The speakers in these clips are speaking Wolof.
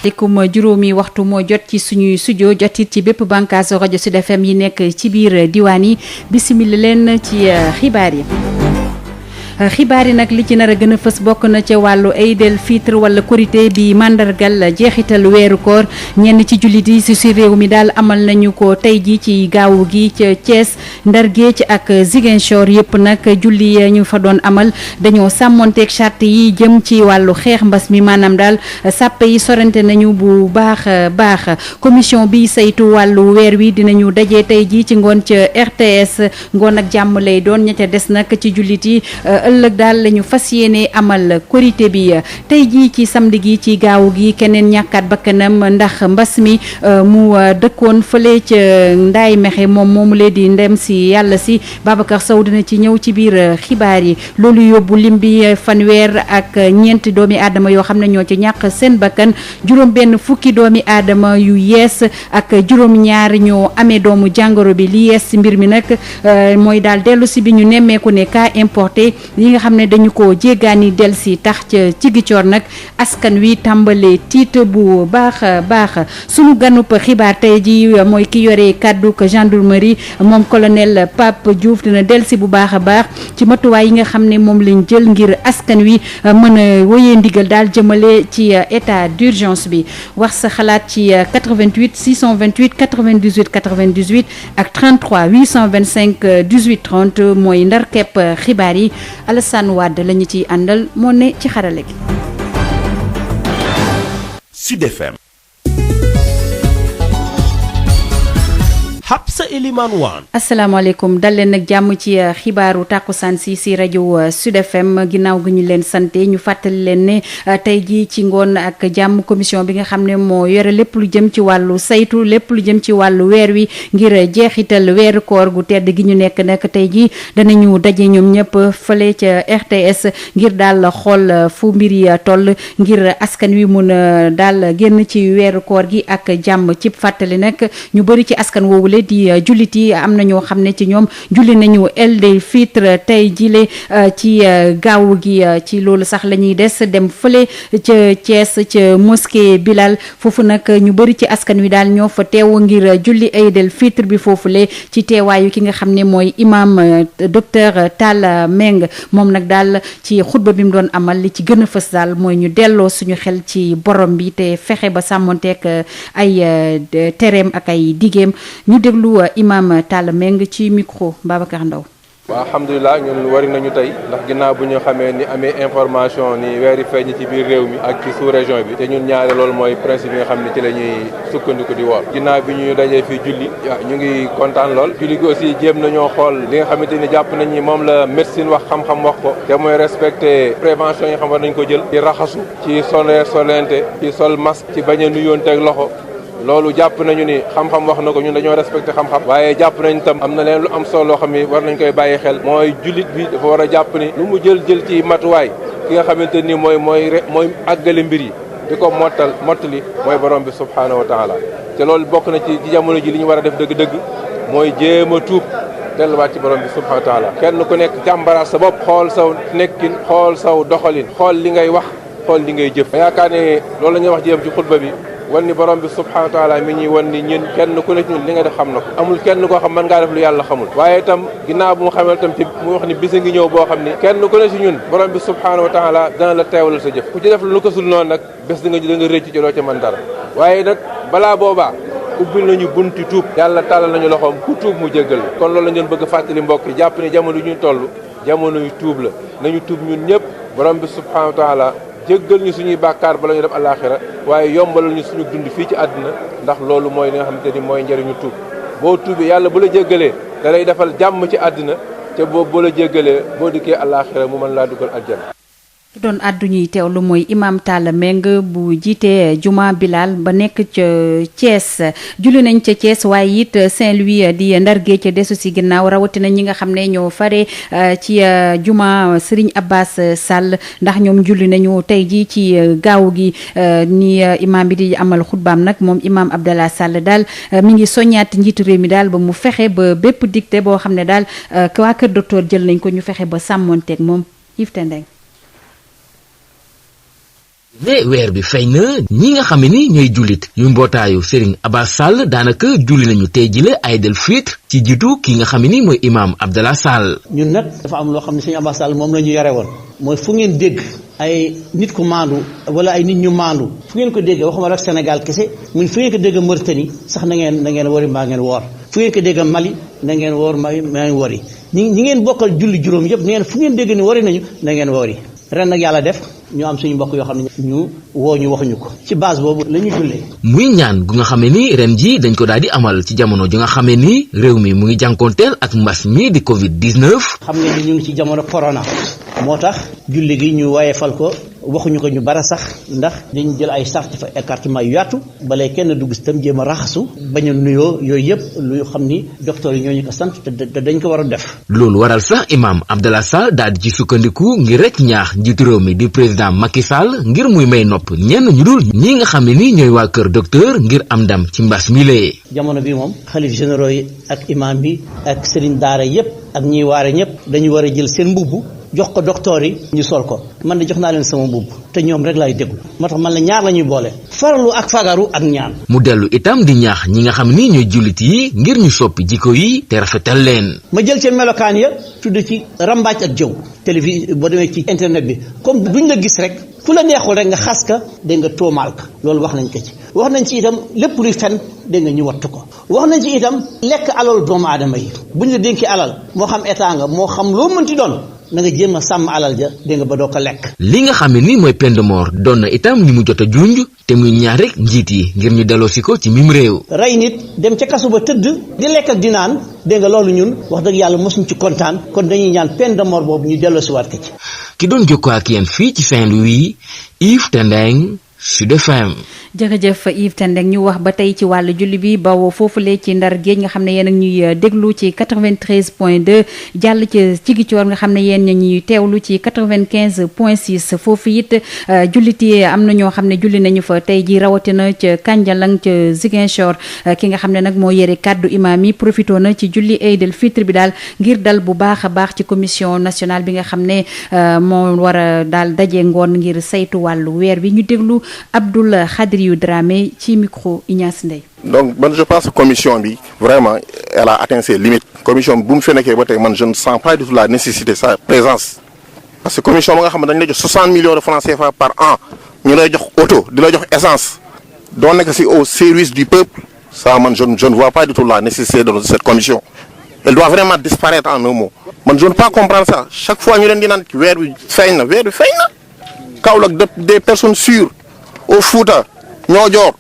likum juróomi waxtu moo jot ci suñuy studio jotit ci bépp bànqaasu rajo Sud FM yi nekk ci biir diwaan yi bisimila leen ci xibaar yi. xibaar yi nag li ci nar a gën a fës bokk na ca wàllu Eid el Fitr wala korité bi mandargal jeexital weeru koor ñenn ci jullit yi si réew mi daal amal nañu ko tey ji ci gaawu gi ca Thiès Ndar Géej ak Ziguinchor yëpp nag julli ñu fa doon amal dañoo sàmmonteeg charte yi jëm ci wàllu xeex mbas mi maanaam daal sàppe yi sorante nañu bu baax commission bi saytu wàllu weer wi dinañu daje tey ji ci ngoon ca RTS ngoon ak jàmm lay doon ña ca des nag ci jullit yi ëllëg daal lañu fas yéene amal korité bi tey jii ci samedi gi ci gaawu gi keneen ñàkkaat bakkanam ndax mbas mi mu dëkkoon fële ca Ndaay Mexe moomu lee di ndem si yàlla si Babacar Sow dina ci ñëw ci biir xibaar yi loolu yóbbu lim bi fanweer ak ñeenti doomi aadama yoo xam ne ñoo ci ñàkk seen bakkan juróom benn fukki doomi aadama yu yees ak juróom ñaar ñoo amee doomu jàngoro bi li yees mbir mi nag mooy daal dellu si bi ñu nemmeeku ne cas importé yi nga xam ne dañu ko jéggaani del si tax ca Ziguinchor nag askan wi tàmbalee tiit bu baax sunu ganup xibaar tey ji mooy ki yore kàddu ko gendarmerie moom colonel Pape Diouf dina del si bu baax a baax ci matuwaay yi nga xam ne moom lañ jël ngir askan wi mën a wéyee ndigal daal jëmale ci état d'urgence bi wax sa xalaat ci 88 628 98 98 ak 33 825 18 30 mooy ndar kepp xibaar yi Alassane Wade lañu ciy àndal moo ne ci xarale gi. Sud FM. Habsa Elimane Wane. asalaamaaleykum dal leen nag jàmm ci xibaaru tàkkusaan si rajo Sud FM ginnaaw gi ñu leen sante ñu fàttali leen ne tey jii ci ngoon ak jàmm commission bi nga xam ne moo yore lépp lu jëm ci wàllu saytu lépp lu jëm ci wàllu weer wi ngir jeexital weeru koor gu tedd gi ñu nekk nag tey jii danañu daje ñoom ñëpp fële ca RTS ngir daal xool fu mbir yi toll ngir askan wi mun a daal génn ci weeru koor gi ak jàmm ci fàttali nag ñu bëri ci askan woowu di jullit yi am na ñoo xam ne ci ñoom julli nañu Eid el Fitr tey jile ci gaawu gi ci loolu sax la ñuy des dem fële ca Thiès ca mosquée Bilal foofu nag ñu bëri ci askan wi daal ñoo fa teew ngir julli Eid el Fitr bi foofule ci teewaayu ki nga xam ne mooy imam docteur Talla Meng moom nag daal ci xutba bi mu doon amal li ci gën a fës daal mooy ñu delloo suñu xel ci borom bi te fexe ba sàmmonteek ay tereem ak ay digeem ñu déglu imam Talla Meng ci micro Babacar Ndaw. waaw alhamdulilah ñun wari nañu tey ndax ginnaaw bu ñu xamee ni amee information ni weeri feeñ ci biir réew mi ak ci sous région bi te ñun ñaare loolu mooy principe yi nga xam ne ci la ñuy sukkandiku di woor ginnaaw bi ñu dajee fii julli ñu ngi kontaan lool julli gi aussi jéem nañoo xool li nga xamante ni jàpp nañ ni moom la médecine wax xam-xam wax ko te mooy respecter prévention yi nga xam war nañ ko jël ci raxasu ci solente ci sol masque ci bañ a nuyoonteeg loxo loolu jàpp nañu ni xam-xam wax na ko ñun dañoo respecté xam-xam waaye jàpp nañ tam am na leen lu am solo loo xam ni war nañ koy bàyyi xel mooy jullit bi dafa war a jàpp ni lu mu jël ci matuwaay ki nga xamante ni mooy àggale mbir yi di ko mottali mooy borom bi subhaanahu wa taala te loolu bokk na ci jamono ji li ñu war a def dëgg-dëgg mooy jéem a tuub delluwaat ci borom bi subhaanahu wa taala kenn ku nekk jàmbaraat sa bopp xool saw nekkin xool saw doxalin xool li ngay wax xool li ngay jëf yaakaar ne loolu la ñuy wax jéem ci xutba bi wan ni borom bi subhanahu wa taala mi ñuy wan ni ñun kenn ku nekk ñun li nga def xam na ko amul kenn koo xam mën ngaa def lu yàlla xamul waaye itam ginnaaw bu mu xamal itam ci mu wax ni bisa ngi ñëw boo xam ni kenn ku ne si ñun borom bi subhanahu wa taala dana la teewalal sa jëf ku ci def lu ko sul noonu nag bés da nga rëcc ci doo ca mën dara waaye nag balaa boobaa ubbil nañu bunti tuub yàlla tàllal nañu loxoom ku tuub mu jéggal la kon loolu la ñu bëgg fàttali mbokk yi jàpp ni jamono yu ñu toll jamono yu tuub la nañu tuub ñun ñëpp borom bi subhanahu wa taala jéggal ñu suñuy bàkkaar bala ñu dem àllaaxira waaye yombalal ñu suñu dund fii ci àddina ndax loolu mooy li nga xamante ni mooy njëriñu tuub boo tuubee yàlla bu la jéggalee da lay defal jàmm ci àddina te boo la jéggalee boo dikkee àllaaxira mu mën laa dugal aljanna doon àddu ñuy teewlu mooy imam Talla Meng bu jiite juma Bilal ba nekk ca Thiès julli nañ ca Thiès waaye it Saint-Louis di Ndar Géej ca desu si ginnaaw rawatina ñi nga xam ne ñoo fare ci juma Serigne Abbas Sall ndax ñoom julli nañu tey ji ci gaaw gi ni imam bi di amal xutbaam nag moom imam Abdallah Sall daal mi ngi soññaat njiitu réew mi daal ba mu fexe ba bépp dicté boo xam ne daal waa kër docteur jël nañ ko ñu fexe ba sàmmonteeg moom Yves Tendeng ne weer bi fay na ñi nga xam ne ni ñooy jullit yu mbootaayu Serigne Abbas Sall daanaka julli nañu tey jile Aïd el-Fitr ci jiitu ki nga xam ne ni mooy imam Abdallah Sall. ñun nag dafa am loo xam ne Serigne Abbas Sall moom la ñu yore woon mooy fu ngeen dégg ay nit ku maandu wala ay nit ñu maandu fu ngeen ko dégg waxuma rek Sénégal kese muy fu ngeen ko dégg Mauritanie sax na ngeen wari mbaa ngeen woor fu ngeen ko dégg Mali na ngeen woor maa ngi wari ñi ngeen bokkal julli juróom yëpp ngeen fu ngeen dégg ni wari nañu na ngeen wori ren nag yàlla def ñu am suñu mbokk yoo xam ne ñu woo ñu waxuñu ko ci base boobu la ñu jullee. muy ñaan gu nga xamee ni ren ji dañ ko daal di amal ci jamono ju nga xamee ni réew mi mu ngi jànkoonteel ak mbas mi di Covid-19. xam ngeen ni ñu ngi ci jamono corona moo tax julli gi ñu wayefal ko waxuñu ko ñu bara sax ndax dañu jël ay sart fa écartement yu yaatu balay kenn dugg si tam jéem a raxasu bañ a nuyoo yooyu yëpp lu xam ni docteur yi ñoo ñu ko sant te dañ ko war a def. loolu waral sax imam Abdallah Sall daal di ci sukkandiku ngir rek ñaax njiitu réew mi di président Macky Sall ngir muy may nopp ñenn ñu dul ñi nga xam ne ni ñooy waa kër docteur ngir am ndam ci mbas mi lee. jamono bi moom xalif généraux yi ak imam bi ak sëriñ daara yëpp ak ñiy waare ñëpp dañu war a jël seen mbubb jox ko docteur yi ñu sol ko man de jox naa leen sama mbubb te ñoom rek laay déglu moo tax man la ñaar la ñuy boole faralu ak fagaru ak ñaan. mu dellu itam di ñaax ñi nga xam ni ñooy jullit yi ngir ñu soppi jikko yi te rafetal leen. ma jël ca melokaan ya tudd ci rambaaj ak jëw télévision boo demee ci internet bi comme duñ la gis rek fu la neexul rek nga xas ka dégg nga toomaal ka loolu wax nañ ko ci wax nañ ci itam lépp luy fen dégg nga ñu wattu ko wax nañ ci itam lekk alal doomu aadama yi buñ la dénkee alal moo xam état nga moo xam loo mënti doon na nga jéem a sàmm alal ja dégg nga ba doo ko lekk. li nga xam ne ni mooy peine de mort doon na itam li mu jot a junj te muy ñaar rek njiit yi ngir ñu delloosi ko ci mim réew. rey nit dem ca kasu ba tëdd di lekk ak di naan dégg nga loolu ñun wax dëgg yàlla mosuñ ci kontaan kon dañuy ñaan peine de mort boobu ñu delloosiwaat ko ci. ki doon jokkoo ak yéen fii ci Saint-Louis Yves Tendeng Sud FM. jërëjëf Yves Tendeng ñu wax ba tey ci wàllu julli bi bawoo foofule ci ndar géej nga xam ne yéen a ñuy déglu ci 93.2 jàll ci Ziguinchor nga xam ne yéen a ñuy teewlu ci 95.6 foofu it jullit yi am na ñoo xam ne julli nañu fa tey ji rawatina ca Kanjalang ca Ziguinchor ki nga xam ne nag moo yore kàddu imaam yi profité na ci julli Aïd el-Fitr bi daal ngir dal bu baax a baax ci commission nationale bi nga xam ne moo war a daal daje ngoon ngir saytu wàllu weer bi ñu déglu Abdoul Khadriou Dramé ci micro Ignace Ndeye. donc man je pense que commission bi vraiment elle a atteint ses limites commission bi bu mu fi nekkee ba tey man je ne sens pas du tout la nécessité de sa présence parce que commission ba nga xam ne dañu lay jox 60 millions de francs CFA par an ñu lay jox auto di lay jox essence doo nekk si au service du peuple ça man je ne vois pas du tout la nécessité de cette commission elle doit vraiment disparaître en un mot man je ne peux pas comprendre ça chaque fois ñu leen di naan weer bi feeñ na Kaolack des personnes sûres au Fouta Niodior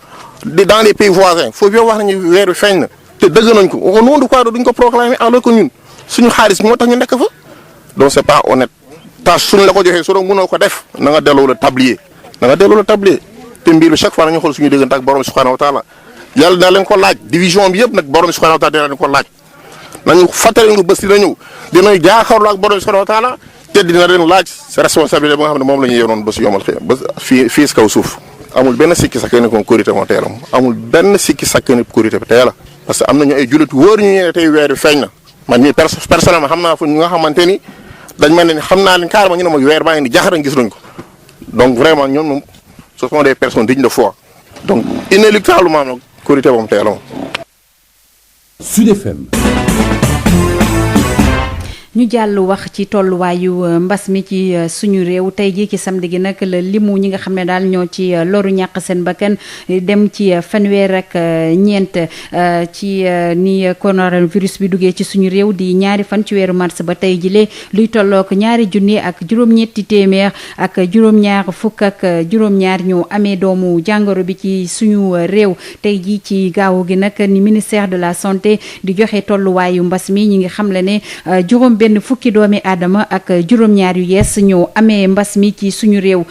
dans les pays voisins faut bien wax nañu weer bi feeñ na te dëgg nañ ko au nom de quoi duñ ko proclamer alors que ñun suñu xaalis moo tax ñu nekk fa donc c'est pas honnête tâche suñ la ko joxee su doon mënoo ko def na nga delloo le tablier te mbir bi chaque fois nañu xool suñu diggante ak borom subhanahu wa taala yàlla na leen ko laaj division bi yëpp nag borom subhanahu wa taala dina leen ko laaj nañu fàttali ko bés dina ñëw dinañu jaaxarloo ak borom subhanahu wa taala te dina leen laaj sa responsabilité ba nga xam ne moom la ñuy yoroon bés yomal xëy ba fii si kaw suuf amul benn sikki sakk ni ko korité moo teelam amul benn sikki sakk ni korité bi tey la parce que am nañu ay jullit wóor ñu ne tey weer bi feeñ na man mii personnellement xam naa fa ñu nga xamante ni dañ mel ne xam naa leen carrément ñu ne ma weer baa ngi ni jaxaran gis nañ ko donc vraiment ñoom moom ce sont des personnes dignes de foi donc inéluctablement nag korité moom tey la moom. Sud FM. ñu jàll wax ci tolluwaayu mbas mi ci suñu réew tey jii ci samedi gi nag la limu ñi nga xam ne daal ñoo ci loru ñàkk seen bakkan dem ci fanweer ak ñeent ci ni coronavirus bi duggee ci suñu réew di ñaari fan ci weeru mars ba tey jile luy tollook ñaari junni ak juróom-ñetti téeméer ak juróom-ñaar fukk ak juróom-ñaar ñu amee doomu jàngoro bi ci suñu réew tey jii ci gaawu gi nag ni ministère de la santé di joxe tolluwaayu mbas mi ñi ngi xam le ne juróom benn fukki doomi aadama ak juróom-ñaar yu yees ñoo amee mbas mi ci suñu réew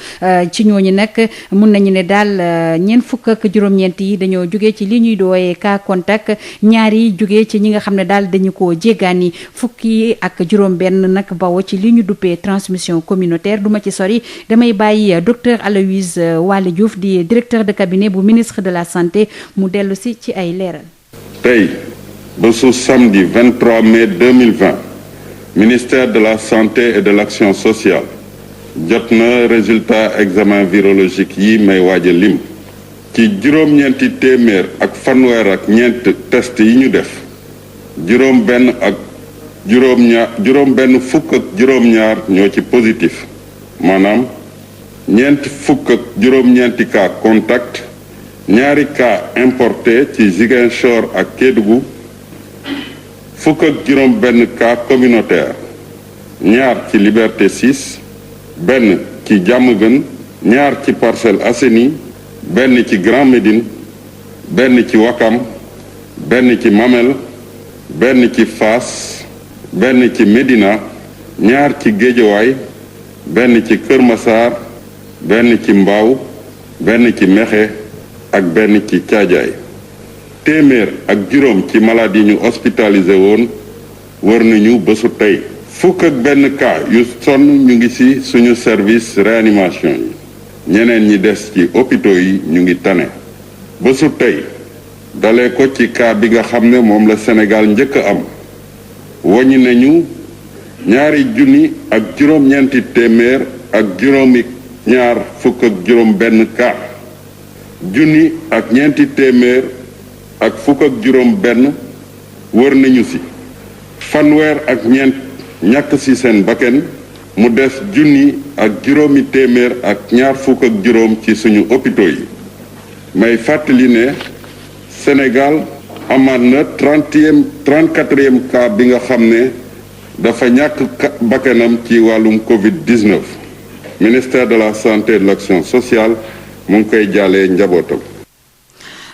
ci ñooñu nag mun nañu ne daal ñeent fukk ak juróom-ñeent yi dañoo jóge ci li ñuy dooyee cas contact ñaar yi jóge ci ñi nga xam ne daal dañu ko jéggaani fukki ak juróom benn nag bawo ci li ñu duppee transmission communautaire duma ci sori damay bàyyi docteur Aloyse Waly Diouf di directeur de cabinet bu ministre de la santé mu dellu si ci ay leeral. tey ba su samedi 23 mai 2020 ministère de la santé et de l'action sociale jot na résultat examen virologique yi may waaj a lim ci juróom-ñeenti téeméer ak fanweer ak ñeent test yi ñu def juróom benn fukk ak juróom-ñaar ñoo ci positif maanaam ñeent fukk ak juróom-ñeenti cas contact ñaari cas importé ci Ziguinchor ak Kédougou fukk ak juróom benn cas communautaire ñaar ci Liberté 6 benn ci Diamaguène ñaar ci Parcelles Assainies benn ci Grand Médine benn ci Ouakam benn ci Mamel benn ci Fass benn ci Médina ñaar ci Guédiawaye benn ci Kër Massar benn ci Mbao benn ci Mékhé ak benn ci Thiadiaye téeméer ak juróom ci malade yi ñu hospitalisé woon wër nañu bésu tey fukk ak benn cas yu sonn ñu ngi ci suñu service réanimation yi ñeneen ñi des ci hôpitaux yi ñu ngi tane bésu tey dalee ko ci cas bi nga xam ne moom la Sénégal njëkk a am woññi nañu 2,000 ak juróom-ñeenti téeméer ak juróomi ñaar fukk ak juróom benn cas 1,000 ak ñeenti téeméer ak fukk ak juróom benn wër nañu ci fanweer ak ñeent ñàkk ci seen bakken mu des 1,000 ak juróomi téeméer ak ñaar fukk ak juróom ci suñu hôpitaux yi may fàttali ne Sénégal amaat na 34e cas bi nga xam ne dafa ñàkk bakkanam ci wàllum Covid-19 ministère de la santé et de l'action sociale mu ngi koy jàllee njabootam.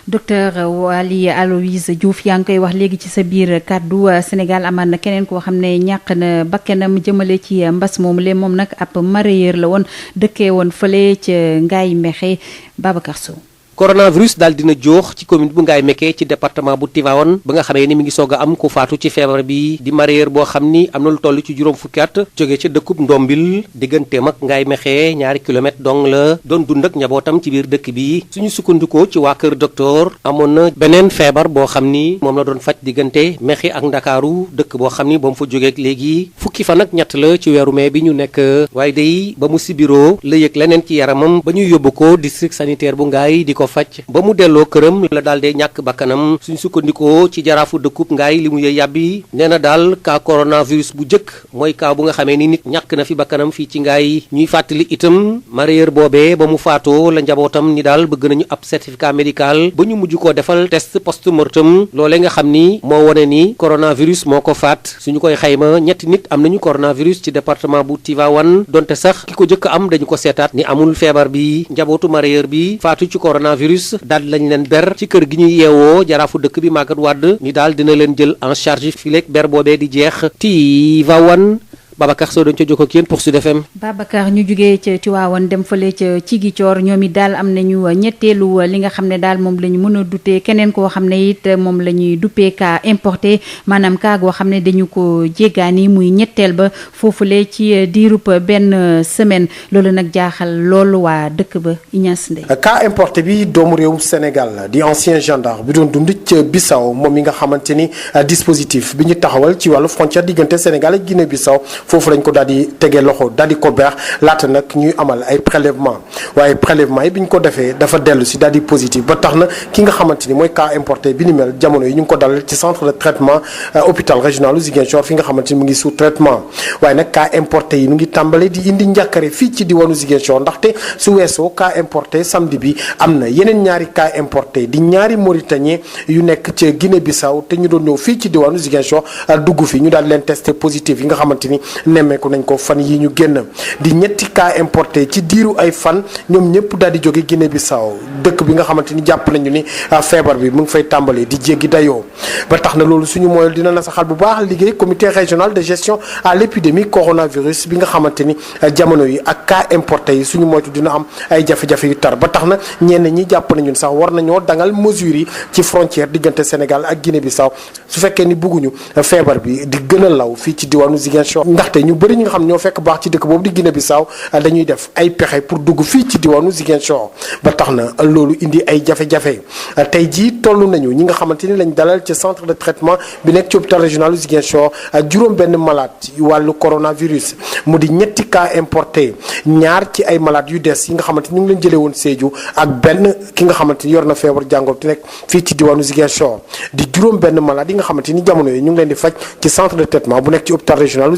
docteur Waly Aloyse Diouf yaa ngi koy wax léegi ci sa biir kàddu Sénégal amaat na keneen koo xam ne ñàkk na bakkanam jëmale ci mbas moomu le moom nag ab mareyeur la woon dëkkee woon fële ca Ngaye Mékhé Babacar Sow. coronavirus daal dina joox ci commune bu Ngaye Mékhé ci département bu Tivaouane ba nga xamee ni mi ngi soog a am ku faatu ci feebar bi di mareyeur boo xam ni am na lu toll ci juróom fukki at jóge ca dëkkub Ndombil digganteem ak Ngaye Mékhé ñaari kilomètre dong la doon dund ak njabootam ci biir dëkk bi suñu sukkandikoo ci waa kër docteur amoon na beneen feebar boo xam ni moom la doon faj diggante Mékhé ak Ndakaaru dëkk boo xam ni ba mu fa jógeek léegi fukki fan ak ñett la ci weeru mai bi ñu nekk waaye day ba mu sibiroo la yëg leneen ci yaramam ba ñuy yóbbu ko district sanitaire bu Ngaye di ko faj ba mu delloo këram la daal dee ñàkk bakkanam suñ sukkandikoo ci jaraafu dëkkub Ngaye li mu yee yàbbi nee na daal cas coronavirus bu njëkk mooy cas bu nga xamee ni nit ñàkk na fi bakkanam fii ci Ngaye ñuy fàttali itam mareyeur boobee ba mu faatoo la njabootam ni daal bëgg nañu ab certificat médical ba ñu mujj koo defal test post-mortem loolee nga xam ni moo wone ni coronavirus moo ko faat suñu koy xayma ñetti nit am nañu coronavirus ci département bu Tivaouane donte sax ki ko jëkk am dañu ko seetaat ni amul feebar bi njabootu mareyeur bi faatu ci coronavirus daal lañ leen ber ci kër gi ñuy yeewoo jaraafu dëkk bi Magatte Wade ni daal dina leen jël en charge fileeg ber boobee di jeex Tivaouane Babacar Sow dañ ca jokkoo ak yéen pour Sud FM. Babacar ñu jugee ca Tivaouane dem fële ca Ziguinchor ñoom it daal am nañu ñetteelu li nga xam ne daal moom la ñu mën a dutee keneen koo xam ne it moom la ñuy duppee cas importé maanaam cas goo xam ne dañu ko jéggaani muy ñetteel ba foofule ci diirub benn semaine loolu nag jaaxal loolu waa dëkk ba Ignace Ndeye. cas importé bi doomu réewum Sénégal di ancien gendarme bi doon dund ca Bissau moom mi nga xamante ni dispositif bi ñu taxawal ci wàllu frontière diggante Sénégal ak Guinée Bissau foofu lañ ko daal di tegee loxo daal di ko beex laata nag ñuy amal ay prélèvement waaye prélèvement yi bi ñu ko defee dafa dellu si daal di positif ba tax na ki nga xamante ni mooy cas importé bi ni mel jamono yi ñu ngi ko dalal ci centre de traitement hôpital régional u Ziguinchor fi nga xamante ni mu ngi sous traitement waaye nag cas importé yi mu ngi tàmbale di indi njàkkare fii ci diwaanu Ziguinchor ndaxte su weesoo cas importé samedi bi am na yeneen ñaari cas importé di ñaari Mauritanien yu nekk ca Guinée Bissau te ñu doon ñëw fii ci diwaanu Ziguinchor dugg fi ñu daal leen testé positif yi nga xamante ni nemmeeku nañ ko fan yi ñu génn di ñetti cas importé ci diiru ay fan ñoom ñëpp daal di jóge Guinée Bissau dëkk bi nga xamante ni jàpp nañu ni feebar bi mu ngi fay tàmbali di jéggi dayoo ba tax na loolu suñu mooy dina na saxal bu baax liggéey comité régional de gestion à l'épidémie coronavirus bi nga xamante ni jamono yi ak cas importé yi suñu moytu dina am ay jafe-jafe yu tar ba tax na ñenn ñi jàpp nañu sax war nañoo dangal mesures yi ci frontière diggante Sénégal ak Guinée Bissau su fekkee ni bugguñu feebar bi di gën a law fii ci diwaanu Ziguinchor ndax ndaxte ñu bëri ñi nga xam ñoo fekk baax ci dëkk boobu di Guinée Bissau dañuy def ay pexe pour dugg fii ci diwaanu Ziguinchor ba tax na loolu indi ay jafe-jafe tey jii toll nañu ñi nga xamante ni lañ dalal ci centre de traitement bi nekk ci hôpital régional Ziguinchor juróom benn malade yu wàllu coronavirus mu di ñetti cas importé ñaar ci ay malade yu des yi nga xamante ni ñu ngi leen jëlee woon Sédhiou ak benn ki nga xamante ni yor na feebar jàngoro te nekk fii ci diwaanu Ziguinchor di juróom benn malade yi nga xamante ni jamono yi ñu ngi leen di faj ci centre de traitement bu nekk ci hôpital régional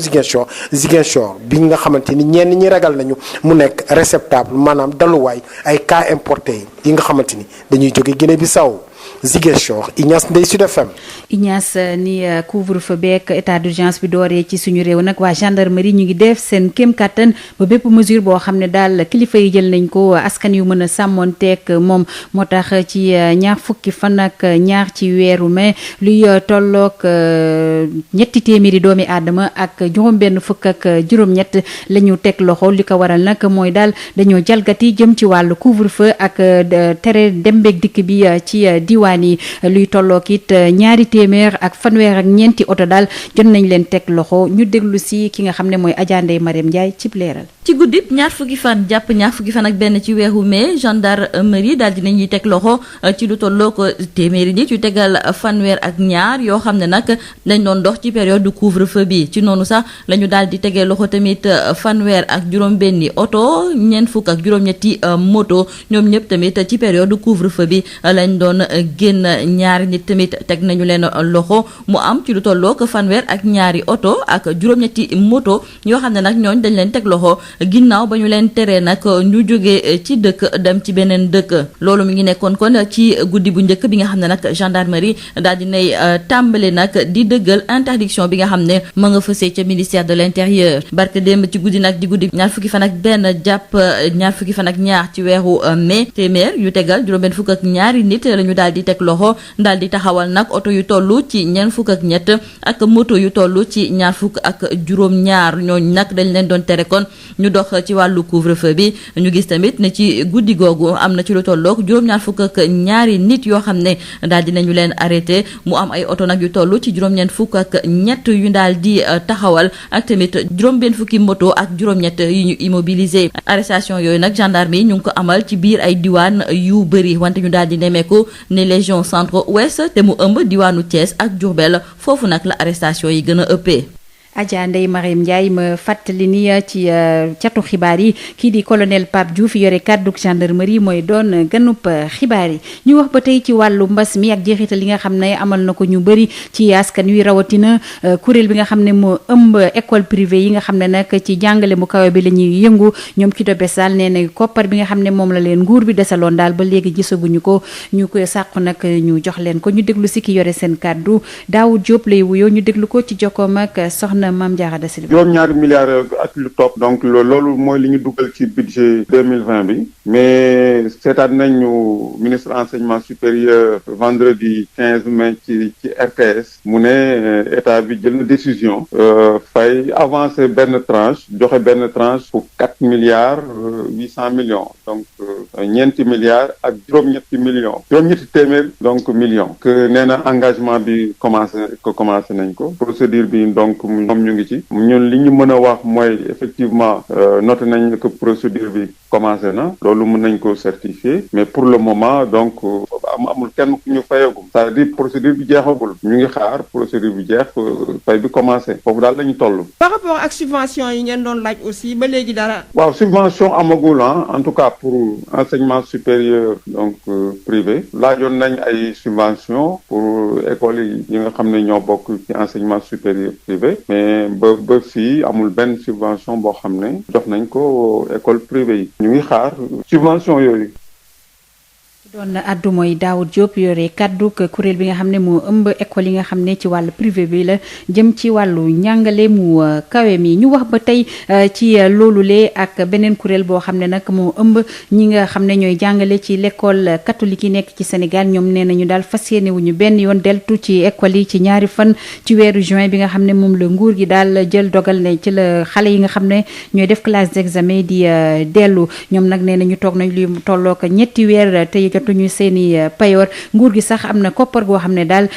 Ziguinchor bi nga xamante ni ñenn ñi ragal nañu mu nekk réceptable maanaam daluwaay ay cas importé yi nga xamante ni dañuy jóge Guinée Bissau Ziguinchor Ignace Ndeye Sud FM. Ignace ni couvre-feu beeg état d'urgence bi dooree ci suñu réew nag waa gendarmerie ñu ngi def seen kéem kattan ba bépp mesure boo xam ne daal kilifa yi jël nañ ko askan yu mën a sàmmonteeg moom moo tax ci ñaar fukki fan ak ñaar ci weeru mai luy tolloog ñetti téeméeri doomi aadama ak juróom-benn fukk ak juróom-ñett la ñu teg loxo li ko waral nag mooy daal dañoo jalgati jëm ci wàllu couvre-feu ak tere dem beeg dikk bi ci diwaan yi luy tolloog it ñaari téeméer ak fanweer ak ñeenti oto daal jot nañ leen teg loxo ñu déglu si ki nga xam ne mooy Adja Ndeye Mariam Ndiaye cib leeral. ci guddib ñaar fukki fan jàpp ñaar fukki fan ak benn ci weeru mai gendarmerie daal dinañ ñuy teg loxo ci lu tolloo ko téeméeri nit yu tegal fanweer ak ñaar yoo xam ne nag dañ doon dox ci période du couvre-feu bi ci noonu sax la ñu daal di tegee loxo tamit fanweer ak juróom-benni oto ñeent fukk ak juróom-ñetti moto ñoom ñëpp tamit ci période du couvre-feu bi lañ doon génn ñaari nit tamit teg nañu leen loxo mu am ci lu tolloo ko fanweer ak ñaari oto ak juróom-ñetti moto yoo xam ne nag ñooñ dañ leen teg loxo ginnaaw ba ñu leen teree nag ñu jógee ci dëkk dem ci beneen dëkk loolu mi ngi nekkoon kon ci guddi bu njëkk bi nga xam ne nag gendarmerie daal dinay tàmbale nag di dëggal interdiction bi nga xam ne ma nga fësee ca ministère de l'intérieur barke démb ci guddi nag di guddi ñaar fukki fan ak benn jàpp ñaar fukki fan ak ñaar ci weeru mai téeméer yu tegal juróom-benn fukk ak ñaari nit la ñu daal di teg loxo daal di taxawal nag oto yu toll ci ñeent fukk ak ñett ak moto yu toll ci ñaar fukk ak juróom-ñaar ñooñu nag dañ leen doon tere kon ñu dox ci wàllu couvre-feu bi ñu gis tamit ne ci guddi googu am na ci lu tollook juróom-ñaar fukk ak ñaari nit yoo xam ne daal dinañu leen arrêté mu am ay oto nag yu toll ci juróom-ñeent fukk ak ñett yu daal di taxawal ak tamit juróom-benn fukki moto ak juróom-ñett yu ñu immobilisé arrestation yooyu nag gendarme yi ñu ngi ko amal ci biir ay diwaan yu bëri wante ñu daal di nemeeku ne région centre-ouest te mu ëmb diwaanu Thiès ak Diourbel foofu nag la arrestation yi gën a ëppee. Adja Ndeye Mariam Ndiaye ma fàttali ni ci catu xibaar yi kii di colonel Pape Diouf yore kàddu gendarmerie mooy doon gënup xibaar yi ñu wax ba tey ci wàllu mbas mi ak jeexital li nga xam ne amal na ko ñu bëri ci askan wi rawatina kuréel bi nga xam ne moo ëmb école privée yi nga xam ne nag ci jàngale mu kawe bi la ñuy yëngu ñoom ci dobesal nee na koppar bi nga xam ne moom la leen nguur bi desaloon daal ba léegi gisaguñu ko ñu koy sàqu nag ñu jox leen ko ñu déglu si ki yore seen kàddu Daoud Diop lay wuyoo ñu déglu ko ci jokkoom ak soxna Mame Diarra da Silva. juróom-ñaari milliards ak lu topp donc loolu mooy li ñu dugal ci budget 2020 bi mais seetaan nañu ministre enseignement supérieur vendredi 15 mai ci RTS mu ne état bi jël na décision fay avancer benn tranche joxe benn tranche pour 4 milliards 800 millions donc ñeenti milliards ak juróom-ñetti millions juróom-ñetti téeméer donc millions que nee na engagement bi commencé nañ ko procédure bi donc ñoom ñu ngi ci ñun li ñu mën a wax mooy effectivement noté nañ que procédure bi commencé na loolu mën nañ ko certifier mais pour le moment donc amul kenn ku ñu fayagum c'est-à-dire procédure bi jeexagul ñu ngi xaar procédure bi jeex fay bi commencé foofu daal lañu toll. par rapport ak subvention yi ngeen doon laaj aussi ba léegi dara. waaw subvention amagul en tout cas pour enseignement supérieur donc privé laajoon nañ ay subvention pour écoles yi nga xam ne ñoo bokk ci enseignement supérieur privé mais ba fii amul benn subvention boo xam ne jox nañ ko école privée yi ñu ngi xaar subvention yooyu. doon addu mooy Daoud Diop yore kaddu kuréel bi nga xam ne moo ëmb école yi nga xam ne ci wàllu privé bi la jëm ci wàllu njàngale mu kawe mi ñu wax ba tey ci loolulee ak beneen kuréel boo xam ne nag moo ëmb ñi nga xam ne ñooy jàngale ci l'école catholique yi nekk ci Sénégal ñoom nee nañu daal fas yéene wuñu benn yoon deltu ci école yi ci ñaari fan ci weeru juin bi nga xam ne moom la nguur gi daal jël dogal ne ci la xale yi nga xam ne ñooy def classe d'examen di dellu ñoom nag nee nañu toog nañ lu tolloo ko ñetti weer te jotuñu seeni payoor nguur gi sax am na koppar goo xam ne daal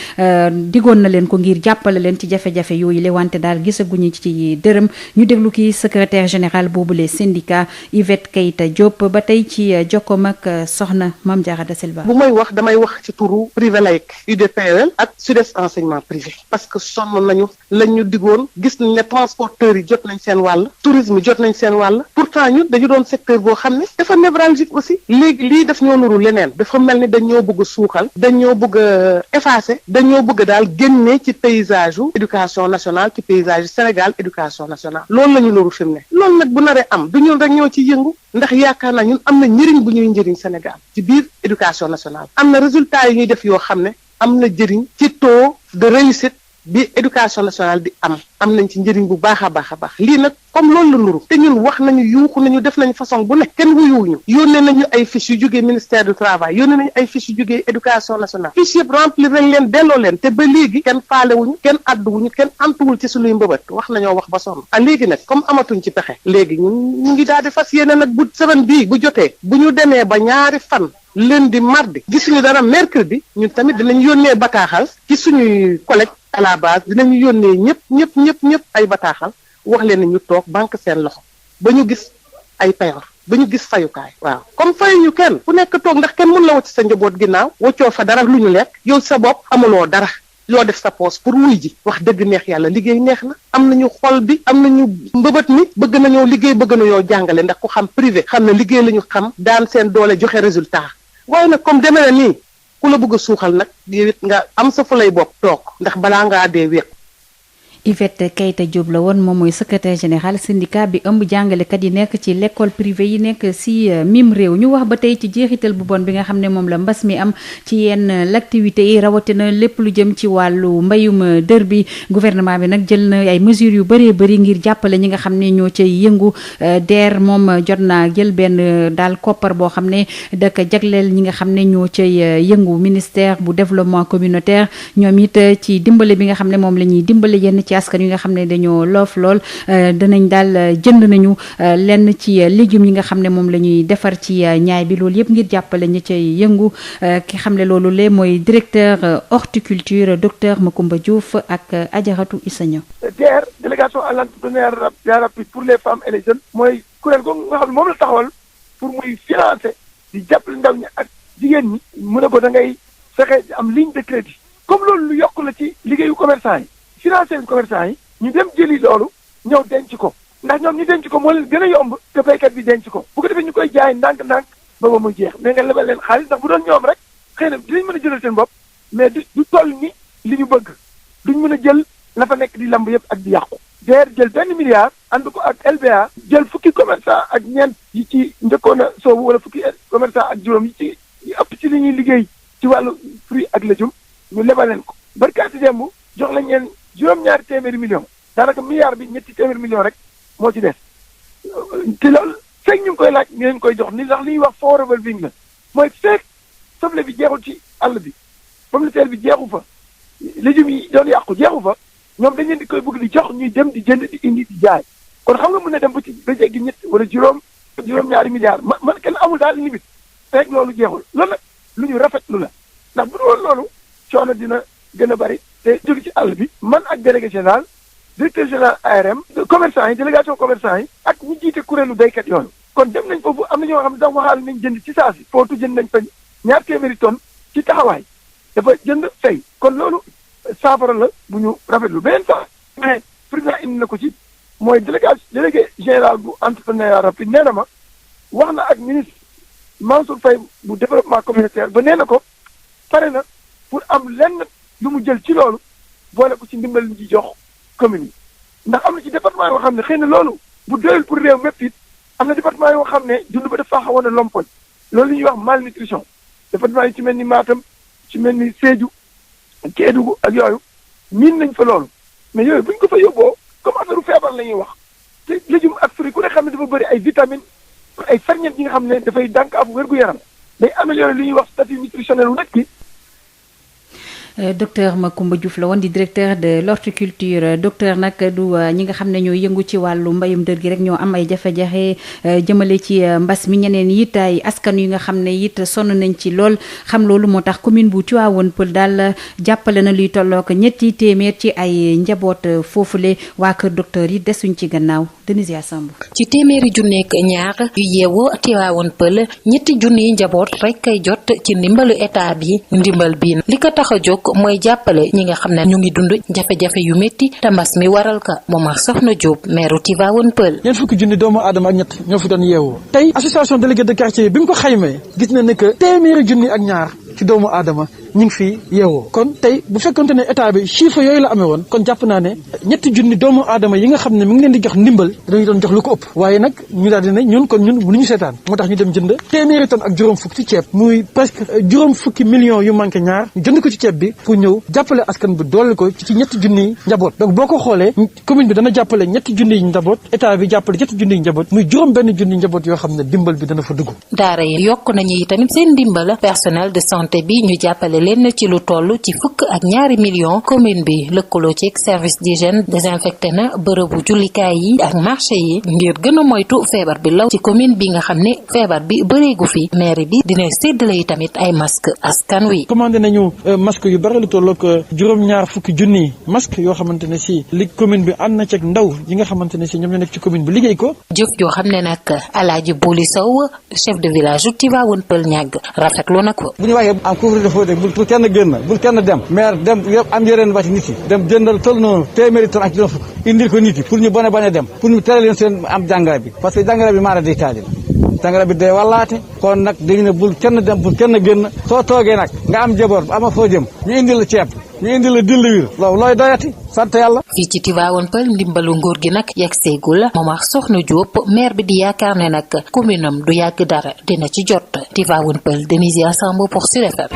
digoon na leen ko ngir jàppale leen ci jafe-jafe yooyu le wante daal gisaguñu ci dërëm ñu déglu kii secrétaire général boobu les syndicats Yvette Keita Diop ba tey ci jokkoom ak soxna Mame Diarra Da Silva. bu may wax damay wax ci turu privé laïque UDPL ak SUDES enseignement privé parce que sonn nañu lañ ñu digoon gis nañ ne transporteurs yi jot nañ seen wàll tourisme jot nañ seen wàll pourtant ñun dañu doon secteur boo xam ne dafa névralgique aussi léegi lii daf ñoo nuru leneen dafa mel ni dañ ñoo bëgg a suuxal dañ ñoo bëgg a effacer dañ ñoo bëgg daal génne ci paysage u éducation nationale ci paysage Sénégal éducation nationale loolu la ñu nuru fi mu ne loolu nag bu naree am du ñun rek ñoo ci yëngu ndax yaakaar naa ñun am na njëriñ bu ñuy njëriñ Sénégal ci biir éducation nationale am na résultat yi ñuy def yoo xam ne am na njëriñ ci taux de réussite bi éducation nationale di am nañ ci njëriñ bu baax a baax a baax lii nag comme loolu la nuru te ñun wax nañu yuuxu nañu def nañu façon bu ne kenn wuyuwuñu yónnee nañu ay fiches yu jógee ministère du travail yónnee nañu ay fiches yu jógee éducation nationale fiches yëpp remplir nañ leen delloo leen te ba léegi kenn faalewuñu kenn adduwuñu kenn antuwul ci suñuy mbëbët wax nañoo wax ba sonn léegi nag comme amatuñ ci pexe léegi ñun ñu ngi daal di fas yéene nag bu semaine bii bu jotee bu ñu demee ba ñaari fan lundi mardi gisuñu dara mercredi ñun tamit dinañ yónnee bataaxal ci suñuy collègue à la base dinañu yónnee ñëpp ay bataaxal wax leen ne ñu toog banque seen loxo ba ñu gis ay payoor ba ñu gis fayukaay waaw comme fayuñu kenn ku nekk toog ndax kenn mën la wacc sa njaboot ginnaaw waccoo fa dara lu ñu lekk yow sa bopp amuloo dara loo def sa poos pour wuy ji wax dëgg neex yàlla liggéey neex na am nañu xol bi am nañu mbëbët mi bëgg nañoo liggéey bëgg nañoo jàngale ndax ku xam privé xam ne liggéey la ñu xam daan seen doole joxe résultat waaye nag comme demee na nii ku la bëgg a suuxal nag yow it nga am sa fu lay bopp toog ndax balaa ngaa dee wéq Yvette Keita Diop la woon moom mooy secrétaire général syndicat bi ëmb jàngalekat yi nekk ci l'école privée yi nekk si mim réew ñu wax ba tey ci jeexital bu bon bi nga xam ne moom la mbas mi am ci yenn l'activité yi rawatina lépp lu jëm ci wàllu mbayum dër bi gouvernement bi nag jël na ay mesures yu bëree bëri ngir jàppale ñi nga xam ne ñoo cay yëngu DER moom jot naa jël benn daal koppar boo xam ne daka jagleel ñi nga xam ne ñoo cay yëngu ministère bu développement communautaire ñoom it ci dimbale bi nga xam ne moom la ñuy dimbale yenn ci askan yi nga xam ne dañoo loof lool danañ daal jënd nañu lenn ci légumes yi nga xam ne moom la ñuy defar ci ñaay bi loolu yëpp ngir jàppale ñi cay yëngu ki xam ne loolu le mooy directeur horticulture docteur Macoumba Diouf ak Adjaratou Issa Niang. DER délégation à l'entrepreneuriat rapide pour les femmes et les jeunes mooy kuréel googu nga xam ne moom la taxawal pour muy financer di jàppale ndaw ñi ak jigéen ñi mu ne ko da ngay fexe am ligne de crédit comme loolu lu yokk la ci liggéeyu commerçant yi. financé commerçant yi ñu dem jëli loolu ñëw denc ko ndax ñoom ñu denc ko moo leen gën a yomb te baykat bi denc ko bu ko defee ñu koy jaay ndànk-ndànk ba ba muy jeex mais nga lebal leen xaalis ndax bu doon ñoom rek xëy na dinañ mën a jëlal seen bopp mais du toll ni li ñu bëgg duñ mën a jël la fa nekk di lamb yëpp ak di yàqu DER jël benn milliard ànd ko ak LBA jël fukki commerçant ak ñeent yi ci njëkkoon a soobu wala fukki commerçant ak juróom yi ci yi ëpp ci li ñuy liggéey ci wàllu fruits ak légumes ñu lebal leen ko barkaati démb jox lañ leen juróom-ñaari téeméeri million daanaka milliard bi ñetti téeméeri million rek moo ci des te loolu fekk ñu ngi koy laaj ñu leen koy jox ni ndax li ñuy wax fonds revolving la mooy fekk soble bi jeexul ci àll bi pomme de terre bi jeexu fa légumes yi doon yàqu jeexu fa ñoom dañ leen di koy bëgg di jox ñuy dem di jënd di indi di jaay kon xam nga mën na dem ba ci ba jéggi ñett wala juróom-ñaari milliards man kenn amul daal limite fekk loolu jeexul loolu nag lu ñu rafetlu la ndax bu dul loolu coono dina gën a bari te jóge ci àll bi man ak délégué général directeur général ARM commerçant yi délégation commerçant yi ak ñi jiite kuréelu béykat yooyu kon dem nañ foofu am na ñoo xam ne sax waxaal nañ jënd ci saa si footu jënd nañ fa 200 tonnes ci taxawaay dafa jënd fay kon loolu saafara la bu ñu rafetlu beneen sax mais président indi na ko ci mooy délégué général bu entrepreneuriat rapide nee na ma wax na ak ministre Mansour Faye bu développement communautaire ba nee na ko pare na pour am lenn lu mu jël ci loolu boole ko ci ndimbal ñu jox commune yi ndax am na ci département yoo xam ne xëy na loolu bu doyul pour réew mépp it am na département yoo xam ne dund ba dafa xawoon a lompoñ loolu li ñuy wax malnutrition département yi ci mel ni Matam ci mel ni Sédhiou Kédougou ak yooyu miin nañ fa loolu mais yooyu buñ ko fa yóbboo comme affaire feebar la ñuy wax te légume ak fruit ku ne xam ne dafa bëri ay vitamines ay ferñeent yi nga xam ne dafay dànkaafu wér-gu-yaram day améliorer li ñuy wax statut nutritionnel wu nit ki docteur Macoumba Diouf la woon di directeur de l'horticulture. Docteur nag du ñi nga xam ne ñoo yëngu ci wàllu mbayum dër gi rek ñoo am ay jafe-jafe jëmale ci mbas mi, ñeneen it ay askan yu nga xam ne it sonn nañ ci lool. xam loolu moo tax commune bu Tivaouane Peulh daal jàppale na luy tollook 3 téeméer ci ay njaboot foofule. waa kër docteur yi desuñ ci gannaaw. Denisia Samb. ci téeméeri junneek ñaar yu yeewoo Tivaouane Peulh 3 junniy njaboot rek kay jot ci ndimbalu état bi. ndimbal bi li ko tax a jóg mooy jàppale ñi nga xam ne ñu ngi dund jafe-jafe yu métti te mbas mi waral ka Momar Soxna Diop maire Tivaouane Peulh. ñeent fukki junni doomu aadama ak ñett ñoo fi doon yeewoo tey association délégué de quartier bi mu ko xaymee gis na ne que téeméeri junni ak ñaar ci doomu aadama ñu ngi fi yeewoo kon tey bu fekkonte ne état bi chiffre yooyu la amee woon kon jàpp naa ne 3 junni doomu aadama yi nga xam ne mi ngi leen di jox ndimbal dañu doon jox lu ko ëpp waaye nag ñu daal di ne ñun mënuñu seetaan moo tax ñu dem jënd téeméeri tonne ak juróom fukk ci ceeb muy presque juróom fukki millions yu manqué ñaar ñu jënd ko ci ceeb bi pour ñëw jàppale askan bi doole ko ci 3 junni njaboot donc boo ko xoolee commune bi dana jàppale 3 junni njaboot état bi jàppale 3 junni njaboot muy juróom benn junni njaboot yoo xam ne dimbal bi dana fa dugg. daara yi yokk nañu tamit seen ndimbal personnel de santé bi ñu jàppale leen ci lu toll ci 2 millions commune bi lëkkaloo ci service d'hygiène désinfecté na bërëbu jullikaay yi ak marché yi ngir gën a moytu feebar bi law ci commune bi nga xam ne feebar bi bëreegu fi maire bi dina séddale yi tamit ay masque askan wi. commandé nañu masque yu bari lu tollook juróom-ñaar fukki junni masque yoo xamante ne si li commune bi ànd na ci ndaw yi nga xamante ne si ñoom ñoo nekk ci commune bi liggéey ko. jëf joo xam ne nag Alaaji Bouli Sow chef de village u Tivaouane Peulh ñàgg rafetlu na ko. bu ñu waxee en couvre-feu de bul kenn génn bul kenn dem maire dem am yëreen wàcc nit yi dem jëndal toll noonu téeméeri tonne ak juróom fukk indil ko nit yi pour ñu bañ a dem pour ñu tere leen seen am jàngara bi parce que jàngara bi maara day taali jàngara bi day wallaate kon nag dañu ne bul kenn dem bul kenn génn soo toogee nag nga am jaboor ama foo jëm ñu indil la ceeb ñu indil la diwlin loolu looy doyati sant yàlla. fii ci Tivaouane Peulh ndimbalu nguur gi nag yegg seegul Momar Soxna Diop maire bi di yaakaar ne nag commune am du yàgg dara dina ci jot Tivaouane Peulh Denisia Samb pour Sud FM.